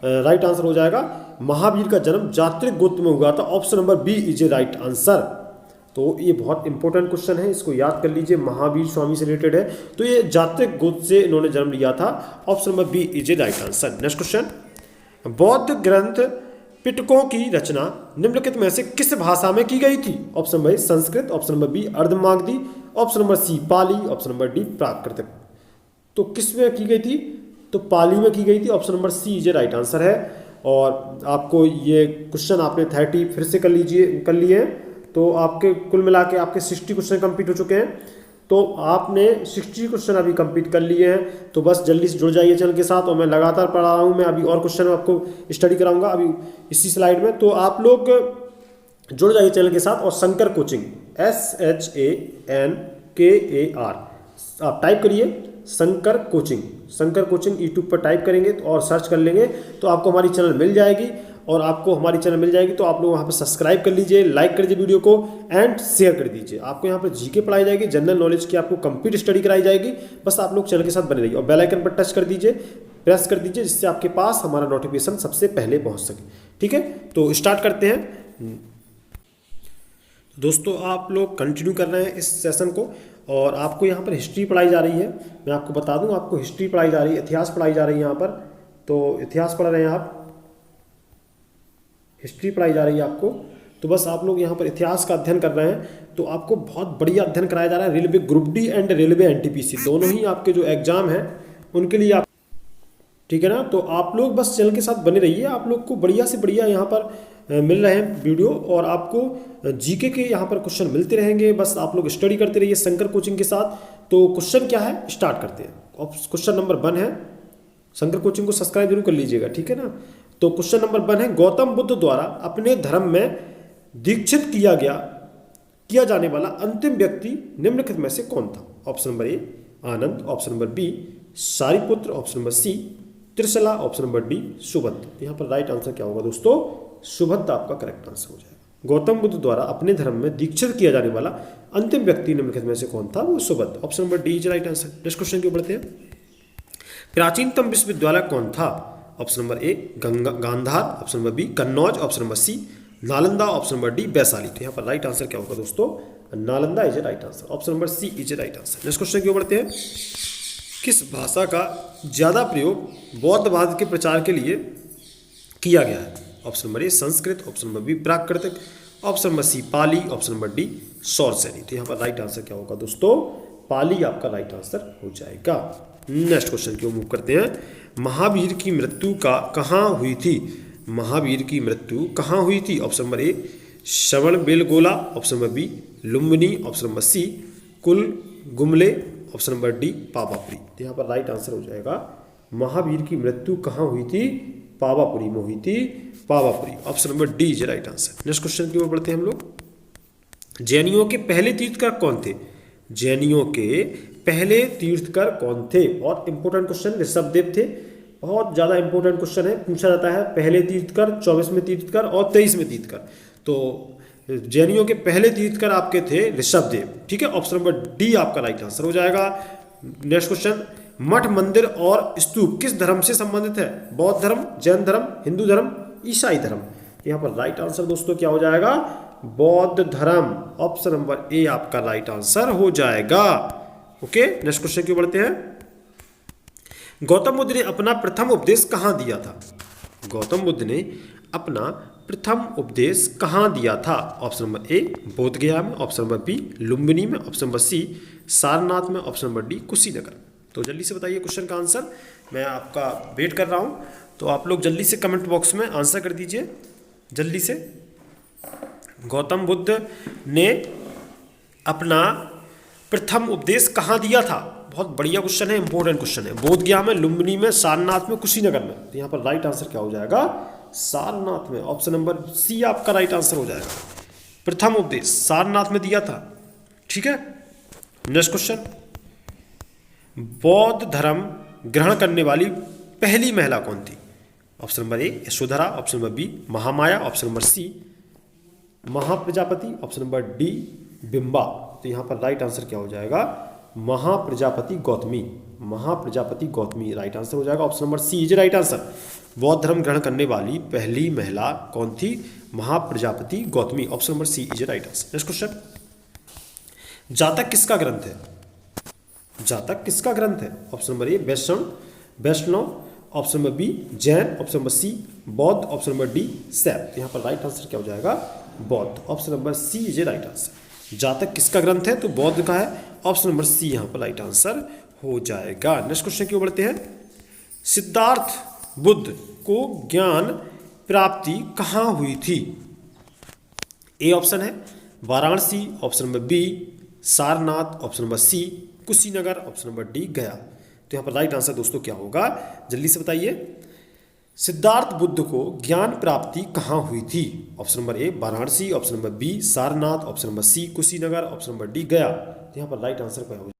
राइट आंसर हो जाएगा। महावीर का जन्म जात्रिक गोत्र में हुआ था। Option number B is a right answer. तो ये बहुत इंपॉर्टेंट क्वेश्चन है, इसको याद कर लीजिए, महावीर स्वामी से रिलेटेड है। तो ये जात्रिक गोत्र से इन्होंने जन्म लिया था। Option number B is a right answer. Next question, बौद्ध ग्रंथ पिटकों की रचना निम्नलिखित में से किस भाषा में की गई थी? Option number A Sanskrit, option number B Ardhamagadhi, option number C Pali, option number D Prakrit. तो किस में की गई थी? तो पाली में की गई थी। Option number C is right answer है। और आपको ये क्वेश्चन आपने 30 फिर से कर लिए। तो आपके कुल मिला के आपके 60 क्वेश्चन कंप्लीट हो चुके हैं। तो आपने 60 क्वेश्चन अभी कंप्लीट कर लिए हैं। तो बस जल्दी से जुड़ जाइए चैनल के साथ, और मैं लगातार पढ़ा रहा हूँ। मैं अभी और क्वेश्चन आपको स्टडी कराऊंगा अभी इसी स्लाइड में। तो आप लोग जुड़ जाइए चैनल के साथ। और शंकर कोचिंग SHANKAR आप टाइप करिए, शंकर कोचिंग यूट्यूब पर टाइप करेंगे और सर्च कर लेंगे तो आपको हमारी चैनल मिल जाएगी। और आपको हमारी चैनल मिल जाएगी तो आप लोग वहाँ पर सब्सक्राइब कर लीजिए, लाइक कर दीजिए वीडियो को एंड शेयर कर दीजिए। आपको यहाँ पर जीके पढ़ाई जाएगी, जनरल नॉलेज की आपको कंप्लीट स्टडी कराई जाएगी। बस आप लोग चैनल के साथ बने रहिए और बेल आइकन पर टच कर दीजिए, प्रेस कर दीजिए, जिससे आपके पास हमारा नोटिफिकेशन सबसे पहले पहुँच सके। ठीक है, तो स्टार्ट करते हैं। दोस्तों आप लोग कंटिन्यू कर रहे हैं इस सेशन को, और आपको यहाँ पर हिस्ट्री पढ़ाई जा रही है। मैं आपको बता दूं, आपको हिस्ट्री पढ़ाई जा रही है, इतिहास पढ़ाई जा रही है यहाँ पर। तो इतिहास पढ़ रहे हैं आप, हिस्ट्री पढ़ाई जा रही है आपको। तो बस आप लोग यहाँ पर इतिहास का अध्ययन कर रहे हैं। तो आपको बहुत बढ़िया अध्ययन कराया जा रहा है। Railway group D and railway NTPC दोनों ही आपके जो एग्जाम हैं उनके लिए आप, ठीक है ना। तो आप लोग बस चैनल के साथ बने रहिए। आप लोग को बढ़िया से बढ़िया यहाँ पर मिल रहे हैं वीडियो, और आपको जीके के यहाँ पर क्वेश्चन मिलते रहेंगे। बस आप लोग स्टडी करते रहिए शंकर कोचिंग के साथ। तो क्वेश्चन क्या है, स्टार्ट करते हैं। क्वेश्चन नंबर 1 है, शंकर कोचिंग को सब्सक्राइब जरूर कर लीजिएगा, ठीक है ना। तो क्वेश्चन नंबर 1 है, गौतम बुद्ध द्वारा अपने धर्म में दीक्षित किया जाने वाला अंतिम व्यक्ति निम्नलिखित में से कौन था? Option number A Anand, option number B Sariputra, option number C Trishala, option number D Subhadra. यहाँ पर राइट आंसर क्या होगा दोस्तों? सुभद्र आपका करेक्ट आंसर हो जाएगा। गौतम बुद्ध द्वारा अपने धर्म में दीक्षित किया जाने वाला अंतिम व्यक्ति निम्नलिखित में से कौन था? वो Subhadra. Option number D is right answer. Next question की बढ़ते हैं। प्राचीनतम विश्वविद्यालय कौन था? Option number A Gandhar, option number B Kannauj, option number C Nalanda, option number D Vaishali. तो यहाँ पर राइट आंसर क्या होगा दोस्तों? Nalanda is a right answer. Option number C is a right answer. Next question की ओर बढ़ते हैं। किस भाषा का ज्यादा प्रयोग बौद्धवाद के प्रचार के लिए किया गया है? Option number A Sanskrit, option number B प्राकृतिक, option number C Pali, option number D Shauraseni. तो यहाँ पर राइट आंसर क्या होगा दोस्तों? पाली आपका राइट आंसर हो जाएगा। नेक्स्ट क्वेश्चन की ओर मूव करते हैं। महावीर की मृत्यु कहाँ हुई थी? महावीर की मृत्यु कहाँ हुई थी? Option number A Shravanabelagola, option number B Lumbini, option number C कुल गुमले, ऑप्शन नंबर डी पावापुरी। तो यहाँ पर राइट आंसर हो जाएगा महावीर की मृत्यु कहाँ हुई थी? पावापुरी में हुई थी, Pawapuri. Option number D is right answer. Next question की ओर बढ़ते हैं हम लोग। जैनियों के पहले तीर्थकर कौन थे? जैनियों के पहले तीर्थकर कौन थे? और इंपोर्टेंट क्वेश्चन ऋषभदेव थे। बहुत ज़्यादा इंपॉर्टेंट क्वेश्चन है, पूछा जाता है पहले तीर्थकर, 24वें तीर्थकर और 23वें तीर्थकर। तो जैनियों के पहले तीर्थकर आपके थे ऋषभदेव, ठीक है। ऑप्शन नंबर डी आपका राइट आंसर हो जाएगा। नेक्स्ट क्वेश्चन, मठ मंदिर और स्तूप किस धर्म से संबंधित है? बौद्ध धर्म, जैन धर्म, हिंदू धर्म, ईसाई धर्म। यहाँ पर राइट आंसर दोस्तों क्या हो जाएगा? बौद्ध धर्म। ऑप्शन नंबर ए आपका राइट आंसर हो जाएगा। ओके, नेक्स्ट क्वेश्चन की बढ़ते हैं। गौतम बुद्ध ने अपना प्रथम उपदेश कहाँ दिया था? गौतम बुद्ध ने अपना प्रथम उपदेश कहाँ दिया था? ऑप्शन नंबर ए बोधगया में, ऑप्शन नंबर बी लुम्बिनी में, ऑप्शन नंबर सी सारनाथ में, ऑप्शन नंबर डी कुशीनगर। तो जल्दी से बताइए क्वेश्चन का आंसर, मैं आपका वेट कर रहा हूँ। तो आप लोग जल्दी से कमेंट बॉक्स में आंसर कर दीजिए जल्दी से। गौतम बुद्ध ने अपना प्रथम उपदेश कहाँ दिया था? बहुत बढ़िया क्वेश्चन है, इंपॉर्टेंट क्वेश्चन है। बोधगया में, लुम्बिनी में, सारनाथ में, कुशीनगर में। तो यहाँ पर राइट आंसर क्या हो जाएगा? सारनाथ में। ऑप्शन नंबर सी आपका राइट आंसर हो जाएगा। प्रथम उपदेश सारनाथ में दिया था, ठीक है। नेक्स्ट क्वेश्चन, बौद्ध धर्म ग्रहण करने वाली पहली महिला कौन थी? Option number A Yashodhara, option number B Mahamaya, option number C Mahaprajapati, option number D Bimba. तो यहाँ पर राइट आंसर क्या हो जाएगा? महाप्रजापति गौतमी। महाप्रजापति गौतमी राइट आंसर हो जाएगा। Option number C is right answer. बौद्ध धर्म ग्रहण करने वाली पहली महिला कौन थी? Mahaprajapati Gautami. Option number C is right answer. Next question, जातक किसका ग्रंथ है? जातक किसका ग्रंथ है? Option number A Vaishnava, option number B Jain, option number C Bauddha, option number D शैव। यहाँ पर राइट आंसर क्या हो जाएगा? Bauddha. Option number C is right answer. Jataka किसका ग्रंथ है? तो बौद्ध का है। ऑप्शन नंबर सी यहाँ पर राइट आंसर हो जाएगा। नेक्स्ट क्वेश्चन की ओर बढ़ते हैं। सिद्धार्थ बुद्ध को ज्ञान प्राप्ति कहाँ हुई थी? ए ऑप्शन है Varanasi, option number B Sarnath, option number C Kushinagar, option number D Gaya. तो यहाँ पर राइट आंसर दोस्तों क्या होगा, जल्दी से बताइए। सिद्धार्थ बुद्ध को ज्ञान प्राप्ति कहाँ हुई थी? Option number A Varanasi, option number B Sarnath, option number C Kushinagar, option number D Gaya. तो यहाँ पर राइट आंसर क्या होगा?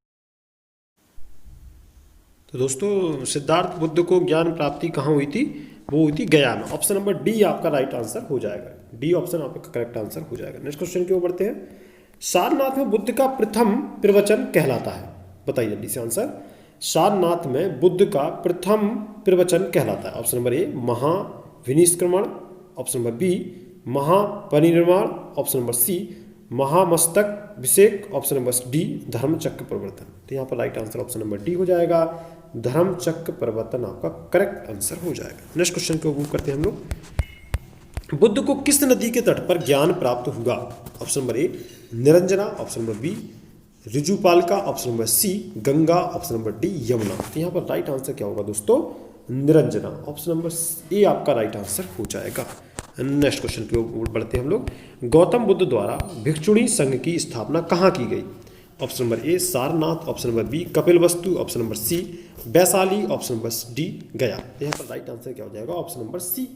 तो दोस्तों सिद्धार्थ बुद्ध को ज्ञान प्राप्ति कहाँ हुई थी? वो हुई थी गया में। ऑप्शन नंबर डी आपका राइट आंसर हो जाएगा। डी ऑप्शन आपका करेक्ट आंसर हो जाएगा। नेक्स्ट क्वेश्चन की ओर बढ़ते हैं। सारनाथ में बुद्ध का प्रथम प्रवचन कहलाता है, बताइए जल्दी से आंसर। सारनाथ में बुद्ध का प्रथम प्रवचन कहलाता है। Option number A Mahavinishkraman, option number B Mahaparinirvan, option number C Mahamastak Abhishek, option number D Dharmachakra Pravartan. तो यहाँ पर right answer option number D हो जाएगा। धर्मचक्र प्रवर्तन आपका करेक्ट आंसर हो जाएगा। नेक्स्ट क्वेश्चन को मूव करते हैं हम लोग। बुद्ध को किस नदी के तट पर ज्ञान प्राप्त हुआ? Option number A Niranjana, option number B Rijupalika, option number C Ganga, option number D Yamuna. तो यहाँ पर राइट आंसर क्या होगा दोस्तों? निरंजना। ऑप्शन नंबर ए आपका राइट आंसर हो जाएगा। नेक्स्ट क्वेश्चन की ओर बढ़ते हैं हम लोग। गौतम बुद्ध द्वारा भिक्षुणी संघ की स्थापना कहाँ की गई? Option number A Sarnath, option number B Kapilavastu, option number C Vaishali, option number D Gaya. यहाँ पर राइट आंसर क्या हो जाएगा? ऑप्शन नंबर सी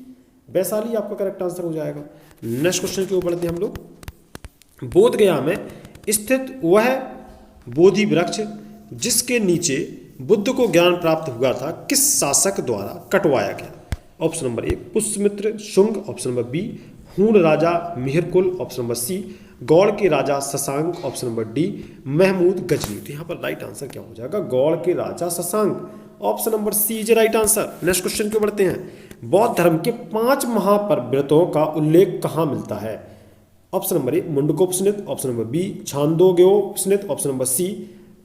वैशाली आपका करेक्ट आंसर हो जाएगा। नेक्स्ट क्वेश्चन की ओर बढ़ते हैं हम लोग। बोध गया में स्थित वह बोधि वृक्ष जिसके नीचे बुद्ध को ज्ञान प्राप्त हुआ था किस शासक द्वारा कटवाया गया? Option number A Pushyamitra Shunga, option number B Huna राजा Mihirakula, option number C Gaur के राजा Shashank, option number D Mahmud Ghazni. तो यहाँ पर राइट आंसर क्या हो जाएगा? गौड़ के राजा Shashank, option number C is right answer. Next question की बढ़ते हैं। बौद्ध धर्म के 5 महापर्वतों का उल्लेख कहाँ मिलता है? Option number A Mundakopanishad, option number B Chandogyopanishad, option number C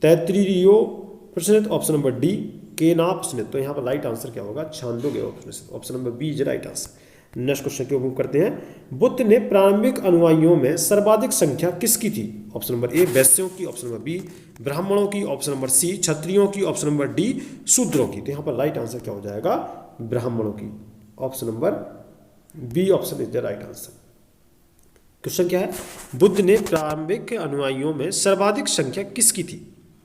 Taittiriyopanishad, option number D Kenopanishad. तो यहाँ पर राइट आंसर क्या होगा? Chandogyopanishad, option number B is right answer. Next question की ओर करते हैं। बुद्ध ने प्रारंभिक अनुयायियों में सर्वाधिक संख्या किसकी थी? ऑप्शन नंबर ए वैश्यों की, ऑप्शन नंबर बी ब्राह्मणों की, ऑप्शन नंबर सी क्षत्रियों की, ऑप्शन नंबर डी शूद्रों की। तो यहाँ पर राइट आंसर क्या हो जाएगा? ब्राह्मणों की, option number B option is the right answer. Question क्या है? बुद्ध ने प्रारंभिक अनुयायियों में सर्वाधिक संख्या किसकी थी?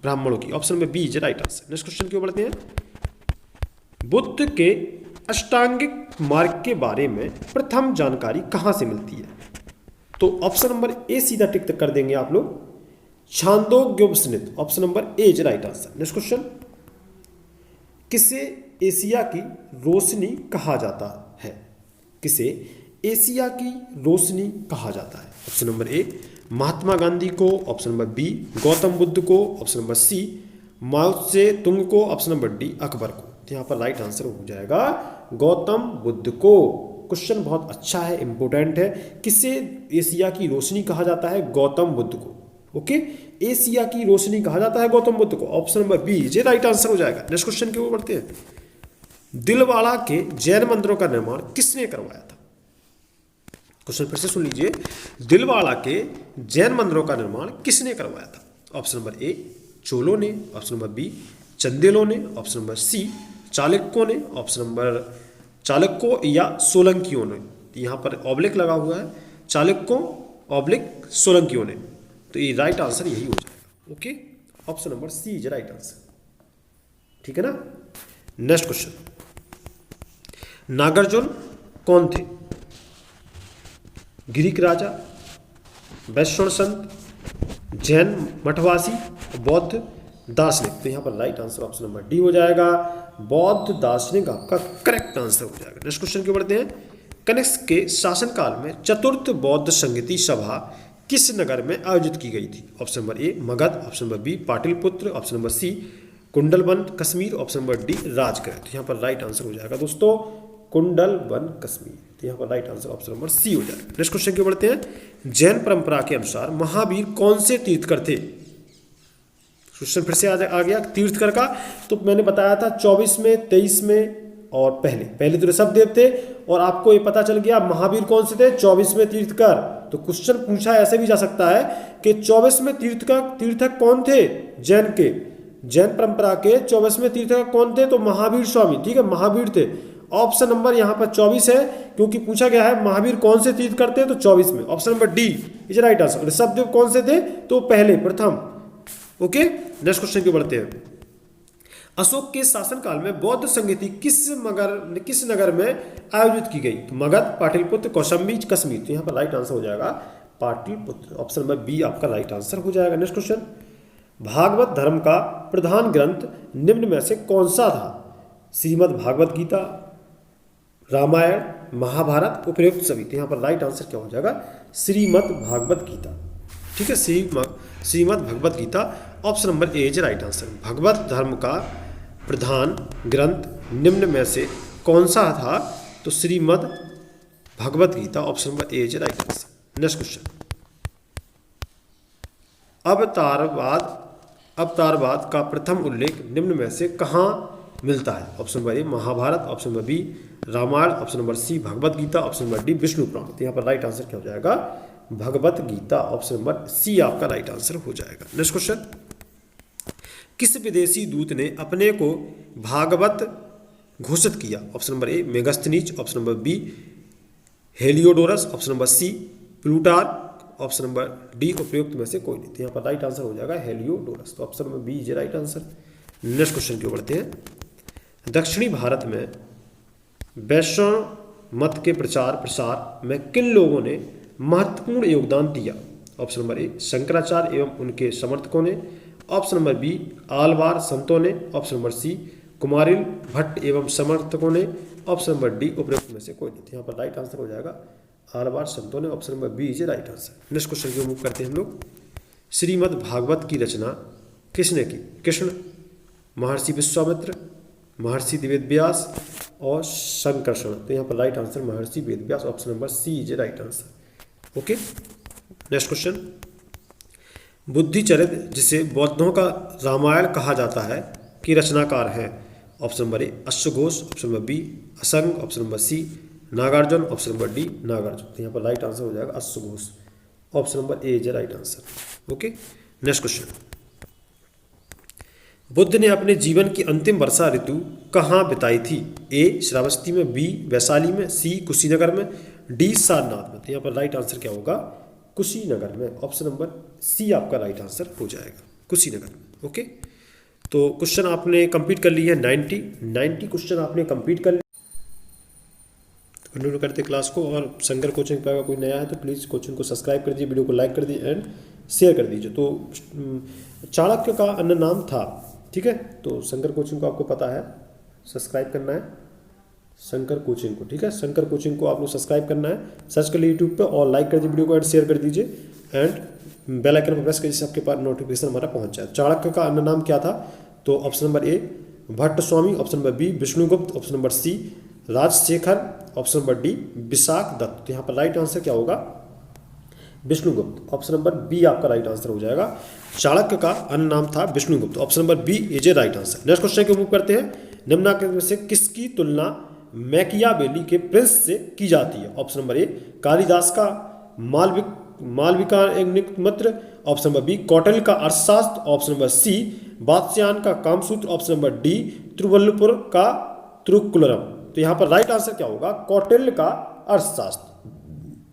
ब्राह्मणों की, option number B is right answer. Next question की ओर बढ़ते हैं। बुद्ध के अष्टांगिक मार्ग के बारे में प्रथम जानकारी कहां से मिलती है? तो ऑप्शन नंबर ए सीधा टिक कर देंगे आप लोग, Chandogyopanishad, option number A is right answer. Next question. किसे एशिया की रोशनी कहा जाता है? किसे एशिया की रोशनी कहा जाता है? Option number A Mahatma Gandhi को, option number B Gautam Buddha को, ऑप्शन नंबर सी माओ त्से तुंग को, ऑप्शन नंबर डी अकबर को। तो यहाँ पर राइट आंसर हो जाएगा गौतम बुद्ध को। क्वेश्चन बहुत अच्छा है, इंपोर्टेंट है। किसे एशिया की रोशनी कहा जाता है? गौतम बुद्ध को। ओके, एशिया की रोशनी कहा जाता है गौतम बुद्ध को, ऑप्शन नंबर बी ये राइट आंसर हो जाएगा। नेक्स्ट क्वेश्चन की ओर बढ़ते हैं। दिलवाड़ा के जैन मंदिरों का निर्माण किसने करवाया था? क्वेश्चन फिर से सुन लीजिए। दिलवाड़ा के जैन मंदिरों का निर्माण किसने करवाया था? ऑप्शन नंबर ए चोलों ने, ऑप्शन नंबर बी चंदेलों ने, ऑप्शन नंबर सी चालुक्यों ने, ऑप्शन नंबर चालुक्यों या सोलंकियों ने। यहाँ पर ऑब्लिक लगा हुआ है, चालुक्यों ऑब्लिक सोलंकियों ने। तो ये राइट आंसर यही हो जाएगा। Okay, option number C is right answer. ठीक है ना। Next question. नागार्जुन कौन थे? ग्रीक राजा, वैष्णव संत, जैन मठवासी, बौद्ध दार्शनिक। तो यहाँ पर right answer option number D हो जाएगा। बौद्ध दार्शनिक आपका करेक्ट आंसर हो जाएगा। नेक्स्ट क्वेश्चन की बढ़ते हैं। कनिष्क के शासनकाल में चतुर्थ बौद्ध संगति सभा किस नगर में आयोजित की गई थी? Option number A Magadh, option number B Pataliputra, option number C Kundalvan Kashmir, option number D Rajgriha. तो यहाँ पर राइट आंसर हो जाएगा दोस्तों कुंडलबन कश्मीर। तो यहाँ पर right answer option number C हो जाएगा। नेक्स्ट क्वेश्चन की बढ़ते हैं। जैन परंपरा के अनुसार महावीर कौन से तीर्थकर थे? क्वेश्चन फिर से आ गया तीर्थकर का। तो मैंने बताया था 24 में, 23 में और पहले तो ऋषभ देव थे, और आपको ये पता चल गया महावीर कौन से थे? 24 में तीर्थकर। तो क्वेश्चन पूछा ऐसे भी जा सकता है कि 24 में तीर्थक कौन थे? जैन के, जैन परंपरा के 24 में तीर्थक कौन थे? तो महावीर स्वामी, ठीक है, महावीर थे। ऑप्शन नंबर यहाँ पर 24 है, क्योंकि पूछा गया है महावीर कौन से तीर्थ करते हैं, तो 24 में option number D is right answer. Rishabhdev कौन से थे, तो पहले प्रथम। ओके, नेक्स्ट क्वेश्चन की बढ़ते हैं। अशोक के शासनकाल में बौद्ध संगीति किस नगर में आयोजित की गई, तो मगध, पाटलिपुत्र, कौशाम्बी, कश्मीर। तो यहाँ पर राइट आंसर हो जाएगा पाटलिपुत्र, ऑप्शन नंबर बी आपका राइट आंसर हो जाएगा। नेक्स्ट क्वेश्चन, भागवत धर्म का प्रधान ग्रंथ निम्न में से कौन सा था, श्रीमद् भागवत गीता, रामायण, महाभारत, उपरोक्त सभी। तो यहाँ पर राइट आंसर क्या हो जाएगा, श्रीमद् भागवत गीता। ठीक है, Shrimad Bhagavat Gita, option number A is right answer. Bhagavat धर्म का प्रधान ग्रंथ निम्न में से कौन सा था, तो Shrimad Bhagavat Gita, option number A is right answer. Next question, अवतारवाद का प्रथम उल्लेख निम्न में से कहाँ मिलता है, option number A Mahabharat, option number B Ramayan, option number C Bhagavat Gita, option number D Vishnu Puran. तो यहाँ पर राइट आंसर क्या हो जाएगा, Bhagavat Gita, option number C आपका राइट आंसर हो जाएगा। नेक्स्ट क्वेश्चन, किस विदेशी दूत ने अपने को भागवत घोषित किया, option number A Megasthenes, option number B Heliodorus, option number C Plutarch, option number D उपयुक्त में से कोई नहीं। तो यहाँ पर राइट आंसर हो जाएगा हेलियोडोरस, तो option number B is right answer. Next question की ओर बढ़ते हैं। दक्षिणी भारत में वैष्णव मत के प्रचार प्रसार में किन लोगों ने महत्वपूर्ण योगदान दिया, ऑप्शन नंबर ए शंकराचार्य एवं उनके समर्थकों ने, ऑप्शन नंबर बी आलवार संतों ने, option number C Kumarila Bhatt एवं समर्थकों ने, ऑप्शन नंबर डी उपरोक्त में से कोई नहीं। यहाँ पर राइट आंसर हो जाएगा आलवार संतों ने, option number B is right answer. Next question की मूव करते हैं हम लोग। श्रीमद् भागवत की रचना किसने की, कृष्ण, महर्षि विश्वामित्र, महर्षि वेदव्यास और शंकरषण। तो यहाँ पर right answer Maharshi Vedvyas, option number C is right answer. Okay, next question, Buddhicharitra जिसे बौद्धों का रामायण कहा जाता है कि रचनाकार हैं, ऑप्शन नंबर ए अश्वघोष, option number B Asang, option number C Nagarjun, option number D Nagarjun. तो यहाँ पर राइट आंसर हो जाएगा अश्वघोष, option number A is right answer. Okay, next question, Buddha ने अपने जीवन की अंतिम वर्षा ऋतु कहाँ बिताई थी, ए श्रावस्ती में, बी वैशाली में, सी कुशीनगर में, डी सारनाथ में। तो यहाँ पर राइट आंसर क्या होगा, कुशीनगर में, ऑप्शन नंबर सी आपका राइट आंसर हो जाएगा, कुशीनगर में। ओके, तो क्वेश्चन आपने कंप्लीट कर लिया है 90 क्वेश्चन आपने कंप्लीट कर लिया। कंटिन्यू करते क्लास को, और शंकर कोचिंग पर अगर कोई नया है तो प्लीज़ कोचिंग को सब्सक्राइब कर दीजिए, वीडियो को लाइक कर दीजिए एंड शेयर कर दीजिए। तो चाणक्य का अन्य नाम था, ठीक है, तो शंकर कोचिंग को आपको पता है, सब्सक्राइब करना है शंकर कोचिंग को, ठीक है, शंकर कोचिंग को आपको सब्सक्राइब करना है, सर्च कर लीजिए यूट्यूब पे और लाइक कर दीजिए वीडियो को एंड शेयर कर दीजिए एंड बेल आइकन पर प्रेस कीजिए जिससे आपके पास नोटिफिकेशन हमारा पहुंच जाए। चाणक्य का अन्य नाम क्या था, तो option number A Bhatt Swami, option number B Vishnugupta, option number C Rajashekhara, option number D Vishakhadatta. तो यहाँ पर राइट आंसर क्या होगा, विष्णुगुप्त, ऑप्शन नंबर बी आपका राइट आंसर हो जाएगा। चाणक्य का अन्य नाम था Vishnugupta, option number B is a right answer. Next question की मूव करते हैं। निम्नलिखित में से किसकी तुलना मैकियावेली के प्रिंस से की जाती है, ऑप्शन नंबर ए कालिदास का Malavikagnimitram, option number B Kautilya का Arthashastra, option number C Vatsyayana का Kamasutra, option number D Thiruvalluvar का तिरुक्कुलम। तो यहाँ पर राइट आंसर क्या होगा, कौटिल्य का Arthashastra,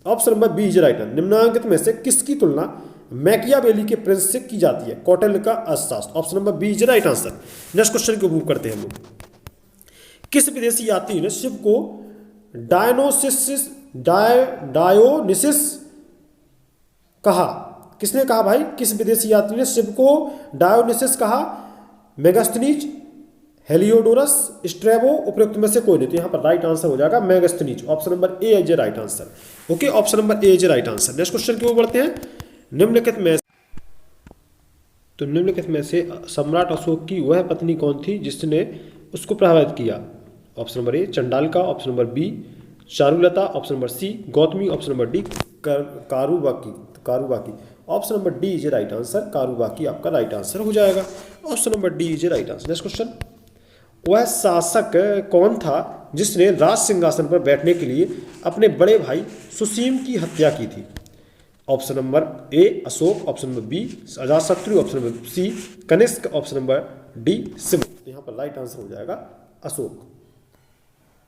option number B is right answer. निम्नलिखित में से किसकी तुलना मैकियावेली के प्रिंस से की जाती है, कौटिल्य का Arthashastra, option number B is right answer. Next question को मूव करते हैं हम लोग। किस विदेशी यात्री ने शिव को डायोनिसिस कहा, किसने कहा भाई, किस विदेशी यात्री ने शिव को डायोनिसिस कहा, मेगास्थनीज, हेलियोडोरस, स्ट्रेबो, उपयुक्त में से कोई नहीं। तो यहाँ पर राइट आंसर हो जाएगा Megasthenes, option number A is right answer. Okay, option number A is right answer. Next question की ओर बढ़ते हैं। निम्नलिखित में से सम्राट अशोक की वह पत्नी कौन थी जिसने उसको प्रभावित किया, option number A Chandalika, option number B Charulata, option number C Gautami, option number D Karuvaki, option number D is right answer. Karuvaki आपका राइट आंसर हो जाएगा, option number D is right answer. Next question, वह शासक कौन था जिसने राज सिंहासन पर बैठने के लिए अपने बड़े भाई सुसीम की हत्या की थी, option number A Ashoka, option number B Ajatashatru, option number C Kanishka, option number D Singh. यहाँ पर राइट आंसर हो जाएगा अशोक।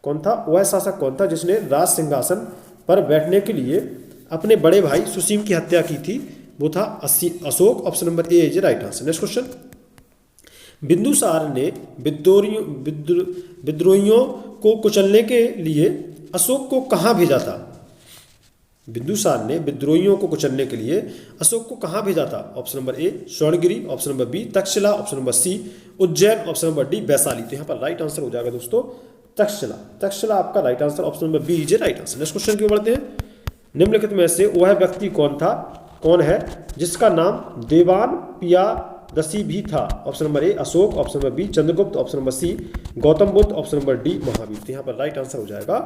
कौन था? वह शासक कौन था जिसने राज सिंहासन पर बैठने के लिए अपने बड़े भाई सुसीम की हत्या की थी? वो था Ashoka. Option number A is right answer. Next question, Bindusara ने विद्रोहियों को कुचलने के लिए अशोक को कहाँ भेजा था? बिंदुसार ने विद्रोहियों को कुचलने के लिए अशोक को कहाँ भेजा था? Option number A Swarnagiri, option number B Takshashila, option number C Ujjain, option number D Vaishali. तो यहाँ पर राइट आंसर हो जाएगा दोस्तों तक्षशिला। तक्षशिला आपका right answer, option number B is right answer. Next question की ओर बढ़ते हैं। निम्नलिखित में से वह व्यक्ति कौन है जिसका नाम देवान पियादसी भी था? Option number A Ashoka, option number B Chandragupta, option number C Gautam Buddha, option number D Mahavira. तो यहाँ पर राइट आंसर हो जाएगा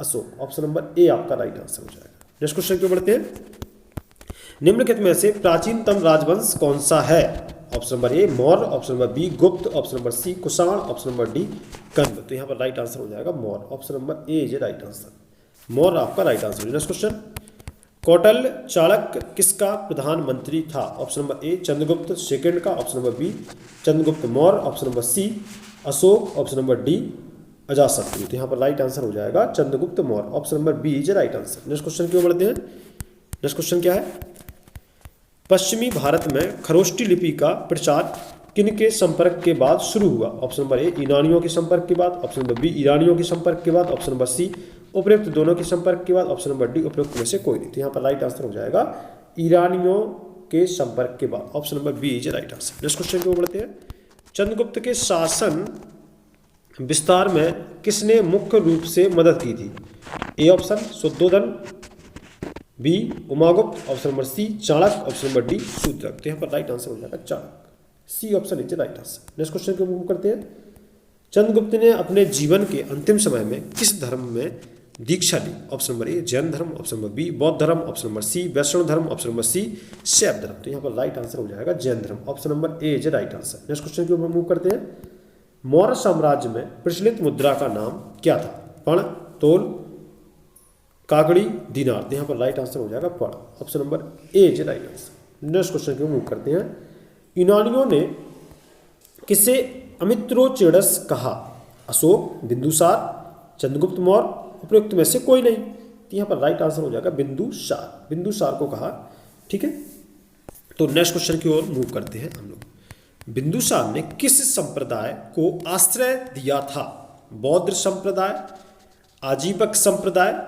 अशोक। ऑप्शन नंबर ए आपका राइट आंसर हो जाएगा। नेक्स्ट क्वेश्चन की ओर बढ़ते हैं। निम्नलिखित में से प्राचीनतम राजवंश कौन सा है? Option number A Maurya, option number B Gupta, option number C Kushan, option number D Kanva. तो यहाँ पर राइट आंसर हो जाएगा Maurya. Option number A is right answer, Maurya आपका right answer. Next question, Kautalya Chanakya किसका प्रधानमंत्री था? Option number A Chandragupta second का, option number B Chandragupta Maurya, option number C Ashoka, option number D Ajatashatru. तो यहाँ पर राइट आंसर हो जाएगा Chandragupta Maurya. Option number B is right answer. Next question की ओर बढ़ते हैं। नेक्स्ट क्वेश्चन क्या है? पश्चिमी भारत में खरोष्ठी लिपि का प्रचार किन के संपर्क के बाद शुरू हुआ? ऑप्शन नंबर ए ईरानियों के संपर्क के बाद, ऑप्शन नंबर बी ईरानियों के संपर्क के बाद, ऑप्शन नंबर सी उपयुक्त दोनों के संपर्क के बाद, ऑप्शन नंबर डी उपयुक्त में से कोई नहीं। तो यहाँ पर राइट आंसर हो जाएगा ईरानियों के संपर्क के बाद। Option number B is right answer. Next question की ओर बढ़ते हैं। चंद्रगुप्त के शासन विस्तार में किसने मुख्य रूप से मदद की थी? A option Shuddhodana, B Umagupta, option number C Chanakya, option number D Shudraka. तो यहाँ पर राइट आंसर हो जाएगा Chanakya. C option is right answer. Next question को मूव करते हैं। चंद्रगुप्त ने अपने जीवन के अंतिम समय में किस धर्म में दीक्षा ली? ऑप्शन नंबर ए जैन धर्म, ऑप्शन नंबर बी बौद्ध धर्म, ऑप्शन नंबर सी वैष्णव धर्म, ऑप्शन नंबर सी शैव धर्म। तो यहाँ पर राइट आंसर हो जाएगा जैन धर्म। Option number A is right answer. Next question के ऊपर मूव करते हैं। मौर्य साम्राज्य में प्रचलित मुद्रा का नाम क्या था? पण, तोल, काकड़ी, दीनार। तो यहाँ पर राइट आंसर हो जाएगा पण। Option number A is right answer. Next question के मूव करते हैं। यूनानियों ने किसे अमित्रोचेडस कहा? अशोक, बिंदुसार, चंद्रगुप्त मौर्य, उपयुक्त में से कोई नहीं। तो यहाँ पर राइट आंसर हो जाएगा बिंदुसार। बिंदुसार को कहा। ठीक है, तो नेक्स्ट क्वेश्चन की ओर मूव करते हैं हम लोग। बिंदुसार ने किस संप्रदाय को आश्रय दिया था? बौद्ध संप्रदाय, आजीवक संप्रदाय,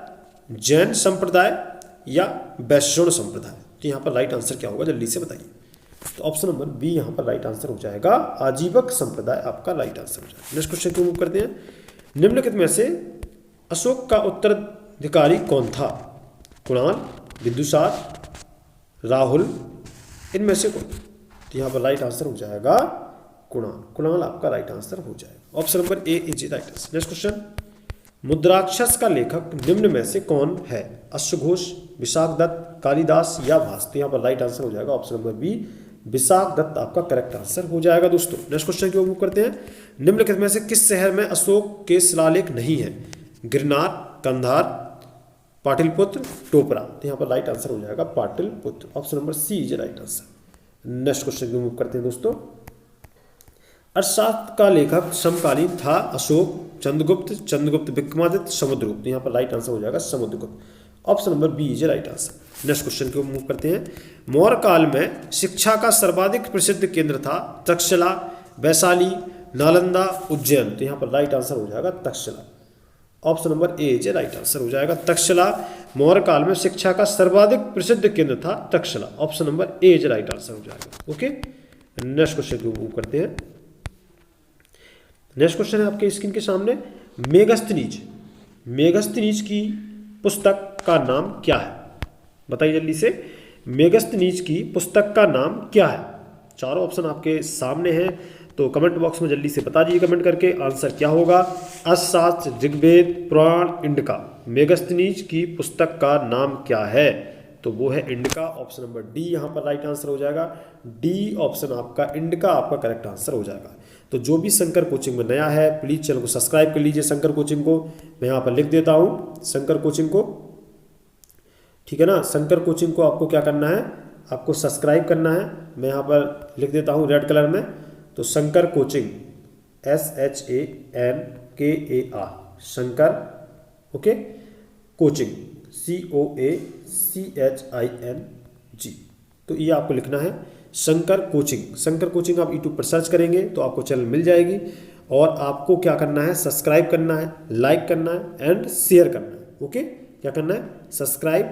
जैन संप्रदाय या वैष्णव संप्रदाय? तो यहाँ पर राइट आंसर क्या होगा, जल्दी से बताइए। तो ऑप्शन नंबर बी यहाँ पर राइट आंसर हो जाएगा, आजीवक संप्रदाय आपका राइट आंसर हो जाएगा। नेक्स्ट क्वेश्चन को मूव करते हैं। निम्नलिखित में से अशोक का उत्तराधिकारी कौन था? कुणाल, बिंदुसार, राहुल, इनमें से कौन? तो यहाँ पर राइट आंसर हो जाएगा कुणाल। कुणाल आपका राइट आंसर हो जाएगा। Option number A is right answer. Next question, Mudrarakshasa का लेखक निम्न में से कौन है? अश्वघोष, विशाखदत्त, कालिदास या भास? तो यहाँ पर राइट आंसर हो जाएगा ऑप्शन नंबर बी विशाखदत्त आपका करेक्ट आंसर हो जाएगा दोस्तों। नेक्स्ट क्वेश्चन की ओर मूव करते हैं। निम्नलिखित में से किस शहर में अशोक के शिलालेख नहीं है? गिरनार, कंधार, पाटलिपुत्र, टोपरा? तो यहाँ पर राइट आंसर हो जाएगा Pataliputra. Option number C is right answer. Next question की मूव करते हैं दोस्तों। अर्थशास्त्र का लेखक समकालीन था अशोक, चंद्रगुप्त, चंद्रगुप्त विक्रमादित्य, समुद्रगुप्त? यहाँ पर राइट आंसर हो जाएगा Samudragupta. Option number B is right answer. Next question को मूव करते हैं। मौर्य काल में शिक्षा का सर्वाधिक प्रसिद्ध केंद्र था तक्षशिला, वैशाली, नालंदा, उज्जैन? तो यहाँ पर राइट आंसर हो जाएगा Takshashila. Option number A is right answer हो जाएगा तक्षशिला। मौर्य काल में शिक्षा का सर्वाधिक प्रसिद्ध केंद्र था Takshashila. Option number A is right answer हो जाएगा। ओके, नेक्स्ट क्वेश्चन को मूव करते हैं। नेक्स्ट क्वेश्चन है आपके स्क्रीन के सामने। मेगस्थनीज, मेगस्थनीज की पुस्तक का नाम क्या है? बताइए जल्दी से, मेगस्थनीज की पुस्तक का नाम क्या है? चारों ऑप्शन आपके सामने हैं, तो कमेंट बॉक्स में जल्दी से बता दीजिए कमेंट करके आंसर क्या होगा। अर्थशास्त्र, ऋग्वेद, पुराण, इंडिका? मेगस्थनीज की पुस्तक का नाम क्या है? तो वो है इंडिका। ऑप्शन नंबर डी यहाँ पर राइट आंसर हो जाएगा। डी ऑप्शन आपका इंडिका आपका करेक्ट आंसर हो जाएगा। तो जो भी शंकर कोचिंग में नया है प्लीज़ चैनल को सब्सक्राइब कर लीजिए। शंकर कोचिंग को मैं यहाँ पर लिख देता हूँ, शंकर कोचिंग को, ठीक है ना। शंकर कोचिंग को आपको क्या करना है, आपको सब्सक्राइब करना है। मैं यहाँ पर लिख देता हूँ रेड कलर में। तो Shankar coaching SHANKAR Shankar, okay, coaching, COACHING। तो ये आपको लिखना है शंकर कोचिंग। शंकर कोचिंग आप यूट्यूब पर सर्च करेंगे तो आपको चैनल मिल जाएगी। और आपको क्या करना है, सब्सक्राइब करना है, लाइक करना है एंड शेयर करना है। ओके, क्या करना है, सब्सक्राइब,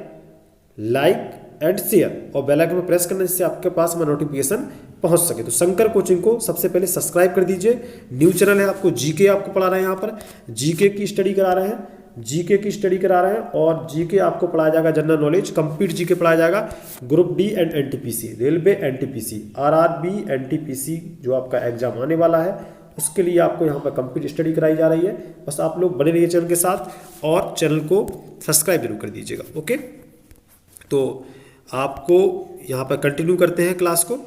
लाइक एंड शेयर और बेल आइकन पर प्रेस करना, जिससे आपके पास में नोटिफिकेशन पहुंच सके। तो शंकर कोचिंग को सबसे पहले सब्सक्राइब कर दीजिए। न्यू चैनल है, आपको जीके आपको पढ़ा रहे हैं, यहाँ पर जीके की स्टडी करा रहे हैं, जीके की स्टडी करा रहे हैं। और जीके आपको पढ़ाया जाएगा जनरल नॉलेज, कंप्लीट जीके पढ़ाया जाएगा, group D and NTPC, railway NTPC, RRB NTPC जो आपका एग्जाम आने वाला है उसके लिए आपको यहाँ पर कंप्लीट स्टडी कराई जा रही है। बस आप लोग बने रहिए चैनल के साथ और चैनल को सब्सक्राइब जरूर कर दीजिएगा। ओके, तो आपको यहाँ पर कंटिन्यू करते हैं क्लास को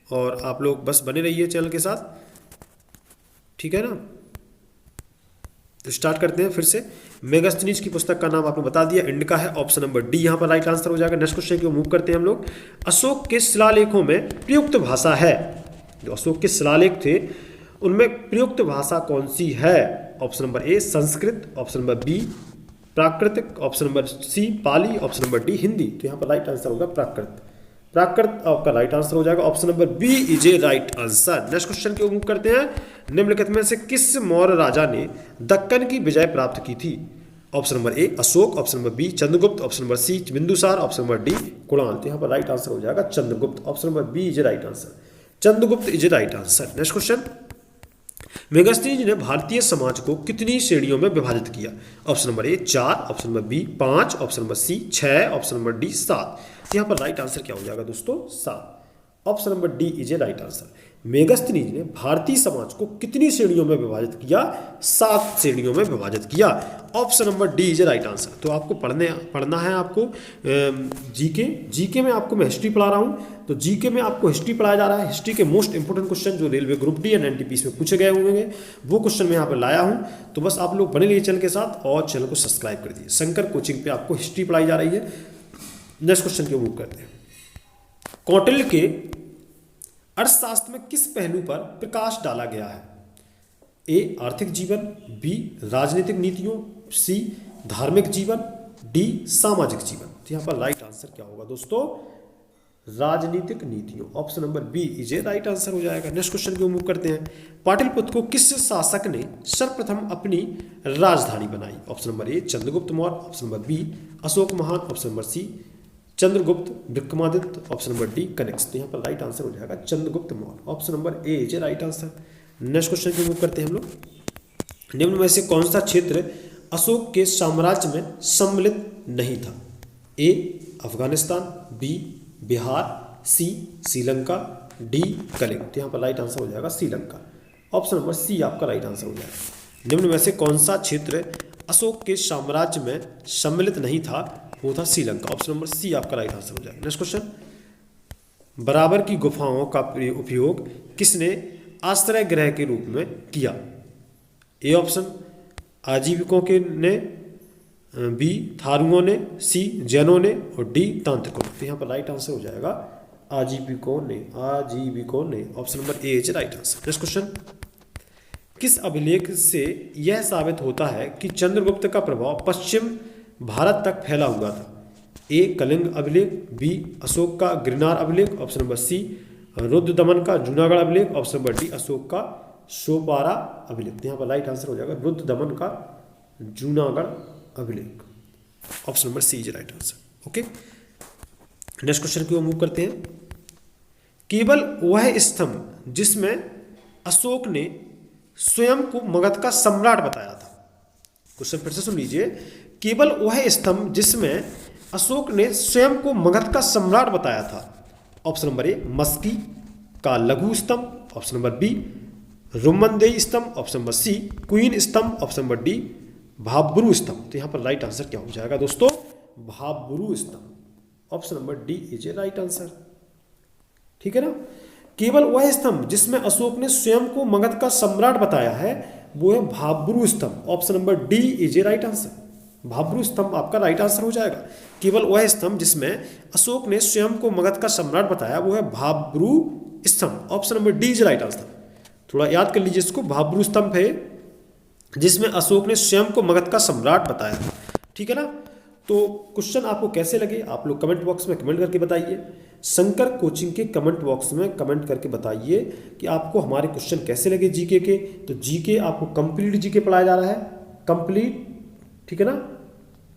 और आप लोग बस बने रहिए चैनल के साथ, ठीक है ना। तो स्टार्ट करते हैं फिर से। मेगास्थनीज की पुस्तक का नाम आपने बता दिया, इंडिका है, ऑप्शन नंबर डी यहाँ पर राइट आंसर हो जाएगा। नेक्स्ट क्वेश्चन की ओर मूव करते हैं हम लोग। अशोक के शिलालेखों में प्रयुक्त भाषा है, जो अशोक के शिलालेख थे उनमें प्रयुक्त भाषा कौन सी है? Option number A Sanskrit, option number B प्राकृतिक, option number C Pali, option number D Hindi. तो यहाँ पर राइट आंसर होगा प्राकृत। प्राकृत आपका राइट आंसर हो जाएगा, option number B is a right answer. Next question की ओर मूव करते हैं। निम्नलिखित में से किस मौर्य राजा ने दक्कन की विजय प्राप्त की थी? Option number A Ashoka, option number B Chandragupta, option number C Bindusara, option number D Kunal. तो यहाँ पर राइट आंसर हो जाएगा Chandragupta, option number B is a right answer. Chandragupta is a right answer. Next question, Megasthenes ने भारतीय समाज को कितनी श्रेणियों में विभाजित किया? Option number A 4, option number B 5, option number C 6, option number D 7। यहाँ पर राइट आंसर क्या हो जाएगा दोस्तों? 7। Option number D is a right answer. Megasthenes ने भारतीय समाज को कितनी श्रेणियों में विभाजित किया? 7 श्रेणियों में विभाजित किया। Option number D is a right answer. तो आपको पढ़ना है आपको जीके में आपको मैं हिस्ट्री पढ़ा रहा हूँ। तो जीके में आपको हिस्ट्री पढ़ाया जा रहा है। हिस्ट्री के मोस्ट इंपोर्टेंट क्वेश्चन जो railway group D and NTPC में पूछे गए होंगे वो क्वेश्चन मैं यहाँ पर लाया हूँ। तो बस आप लोग बने रहिए चैनल के साथ और चैनल को सब्सक्राइब कर दीजिए। शंकर कोचिंग पे आपको हिस्ट्री पढ़ाई जा रही है। नेक्स्ट क्वेश्चन की मूव करते हैं। कौटिल्य के अर्थशास्त्र में किस पहलू पर प्रकाश डाला गया है? ए आर्थिक जीवन, बी राजनीतिक नीतियों, सी धार्मिक जीवन, डी सामाजिक जीवन। तो यहाँ पर राइट आंसर क्या होगा दोस्तों? राजनीतिक नीतियों, option number B is a right answer हो जाएगा। नेक्स्ट क्वेश्चन की मूव करते हैं। पाटलिपुत्र को किस शासक ने सर्वप्रथम अपनी राजधानी बनाई? Option number A Chandragupta Maurya, option number B Ashoka महान, option number C Chandragupta Vikramaditya, option number D Kanishka. तो यहाँ पर राइट आंसर हो जाएगा Chandragupta Maurya, option number A is a right answer. Next question की मूव करते हैं हम लोग। निम्न में से कौन सा क्षेत्र अशोक के साम्राज्य में सम्मिलित नहीं था? ए अफगानिस्तान, बी बिहार, सी श्रीलंका, डी कलिंग। तो यहाँ पर राइट आंसर हो जाएगा श्रीलंका, ऑप्शन नंबर सी आपका राइट आंसर हो जाएगा। निम्न में से कौन सा क्षेत्र अशोक के साम्राज्य में सम्मिलित नहीं था? वो था श्रीलंका, ऑप्शन नंबर सी आपका राइट आंसर हो जाएगा। नेक्स्ट क्वेश्चन, बराबर की गुफाओं का उपयोग किसने आश्रय गृह के रूप में किया? ए ऑप्शन आजीविकों के ने, बी थारुओं ने, सी जैनों ने और डी तांत्रिकों। तो यहाँ पर राइट आंसर हो जाएगा आजीविकों ने, option number A is right answer. Next question, किस अभिलेख से यह साबित होता है कि चंद्रगुप्त का प्रभाव पश्चिम भारत तक फैला हुआ था? ए कलिंग अभिलेख, बी अशोक का गिरनार अभिलेख, ऑप्शन नंबर सी रुद्रदमन का जूनागढ़ अभिलेख, ऑप्शन नंबर डी अशोक का सोपारा अभिलेख। यहाँ पर राइट आंसर हो जाएगा रुद्रदमन का जूनागढ़ अभिलेख, option number C is right answer. Okay, next question की ओर मूव करते हैं। केवल वह स्तंभ जिसमें अशोक ने स्वयं को मगध का सम्राट बताया था। क्वेश्चन फिर से सुन लीजिए। केवल वह स्तंभ जिसमें अशोक ने स्वयं को मगध का सम्राट बताया था। ऑप्शन नंबर ए मस्की का लघु स्तंभ, ऑप्शन नंबर बी रुमनदेई स्तंभ, ऑप्शन नंबर सी क्वीन स्तंभ, ऑप्शन नंबर डी भाब्रू स्तंभ। तो यहाँ पर राइट आंसर क्या हो जाएगा दोस्तों? भाब्रू स्तंभ, option number D is a right answer. ठीक है ना। केवल वह स्तंभ जिसमें अशोक ने स्वयं को मगध का सम्राट बताया है वो है भाब्रू स्तंभ, option number D is a right answer. Bhabru स्तंभ आपका राइट आंसर हो जाएगा। केवल वह स्तंभ जिसमें अशोक ने स्वयं को मगध का सम्राट बताया वो है भाब्रू स्तंभ, option number D is right answer. थोड़ा याद कर लीजिए इसको। भाब्रू स्तंभ है जिसमें अशोक ने स्वयं को मगध का सम्राट बताया। ठीक है ना। तो क्वेश्चन आपको कैसे लगे आप लोग कमेंट बॉक्स में कमेंट करके बताइए। शंकर कोचिंग के कमेंट बॉक्स में कमेंट करके बताइए कि आपको हमारे क्वेश्चन कैसे लगे जीके के। तो जीके आपको कंप्लीट जीके पढ़ाया जा रहा है, कंप्लीट, ठीक है ना,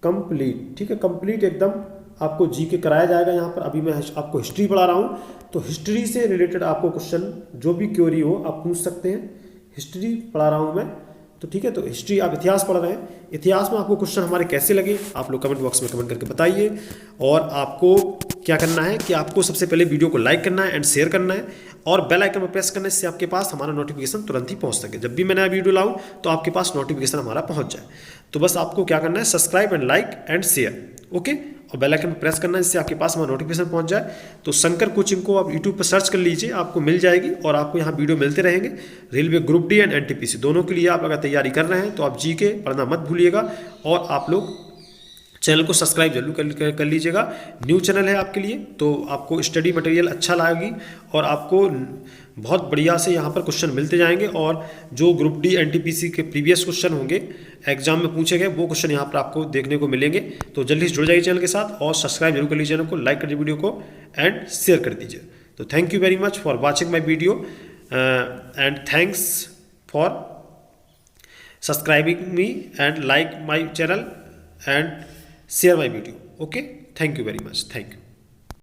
कंप्लीट, ठीक है, कंप्लीट एकदम आपको जीके कराया जाएगा। यहाँ पर अभी मैं आपको हिस्ट्री पढ़ा रहा हूँ, तो हिस्ट्री से रिलेटेड आपको क्वेश्चन जो भी क्वेरी हो आप पूछ सकते हैं। हिस्ट्री पढ़ा रहा हूँ मैं, तो ठीक है। तो हिस्ट्री आप इतिहास पढ़ रहे हैं, इतिहास में आपको क्वेश्चन हमारे कैसे लगे आप लोग कमेंट बॉक्स में कमेंट करके बताइए। और आपको क्या करना है कि आपको सबसे पहले वीडियो को लाइक करना है एंड शेयर करना है और बेल आइकन पर प्रेस करना है, इससे आपके पास हमारा नोटिफिकेशन तुरंत ही पहुंच सके। जब भी मैं नया वीडियो लाऊं तो आपके पास नोटिफिकेशन हमारा पहुंच जाए। तो बस आपको क्या करना है, subscribe and like and share, okay, और बेल आइकन पर प्रेस करना है, इससे आपके पास हमारा नोटिफिकेशन पहुंच जाए। तो शंकर कोचिंग को आप यूट्यूब पर सर्च कर लीजिए, आपको मिल जाएगी और आपको यहाँ वीडियो मिलते रहेंगे। Railway group D and NTPC दोनों के लिए आप अगर तैयारी कर रहे हैं तो आप जीके पढ़ना मत भूलिएगा और आप लोग चैनल को सब्सक्राइब जरूर कर लीजिएगा। न्यू चैनल है आपके लिए, तो आपको स्टडी मटेरियल अच्छा लगेगी और आपको बहुत बढ़िया से यहाँ पर क्वेश्चन मिलते जाएंगे। और जो ग्रुप डी एनटीपीसी के प्रीवियस क्वेश्चन होंगे एग्जाम में पूछे गए वो क्वेश्चन यहाँ पर आपको देखने को मिलेंगे। तो जल्दी से जुड़ जाइए चैनल के साथ और सब्सक्राइब जरूर कर लीजिए चैनल को, लाइक कर दीजिए वीडियो को एंड शेयर कर दीजिए। तो thank you very much for watching my video and thanks for subscribing me and like my channel and share my video. Okay, thank you very much. Thank you.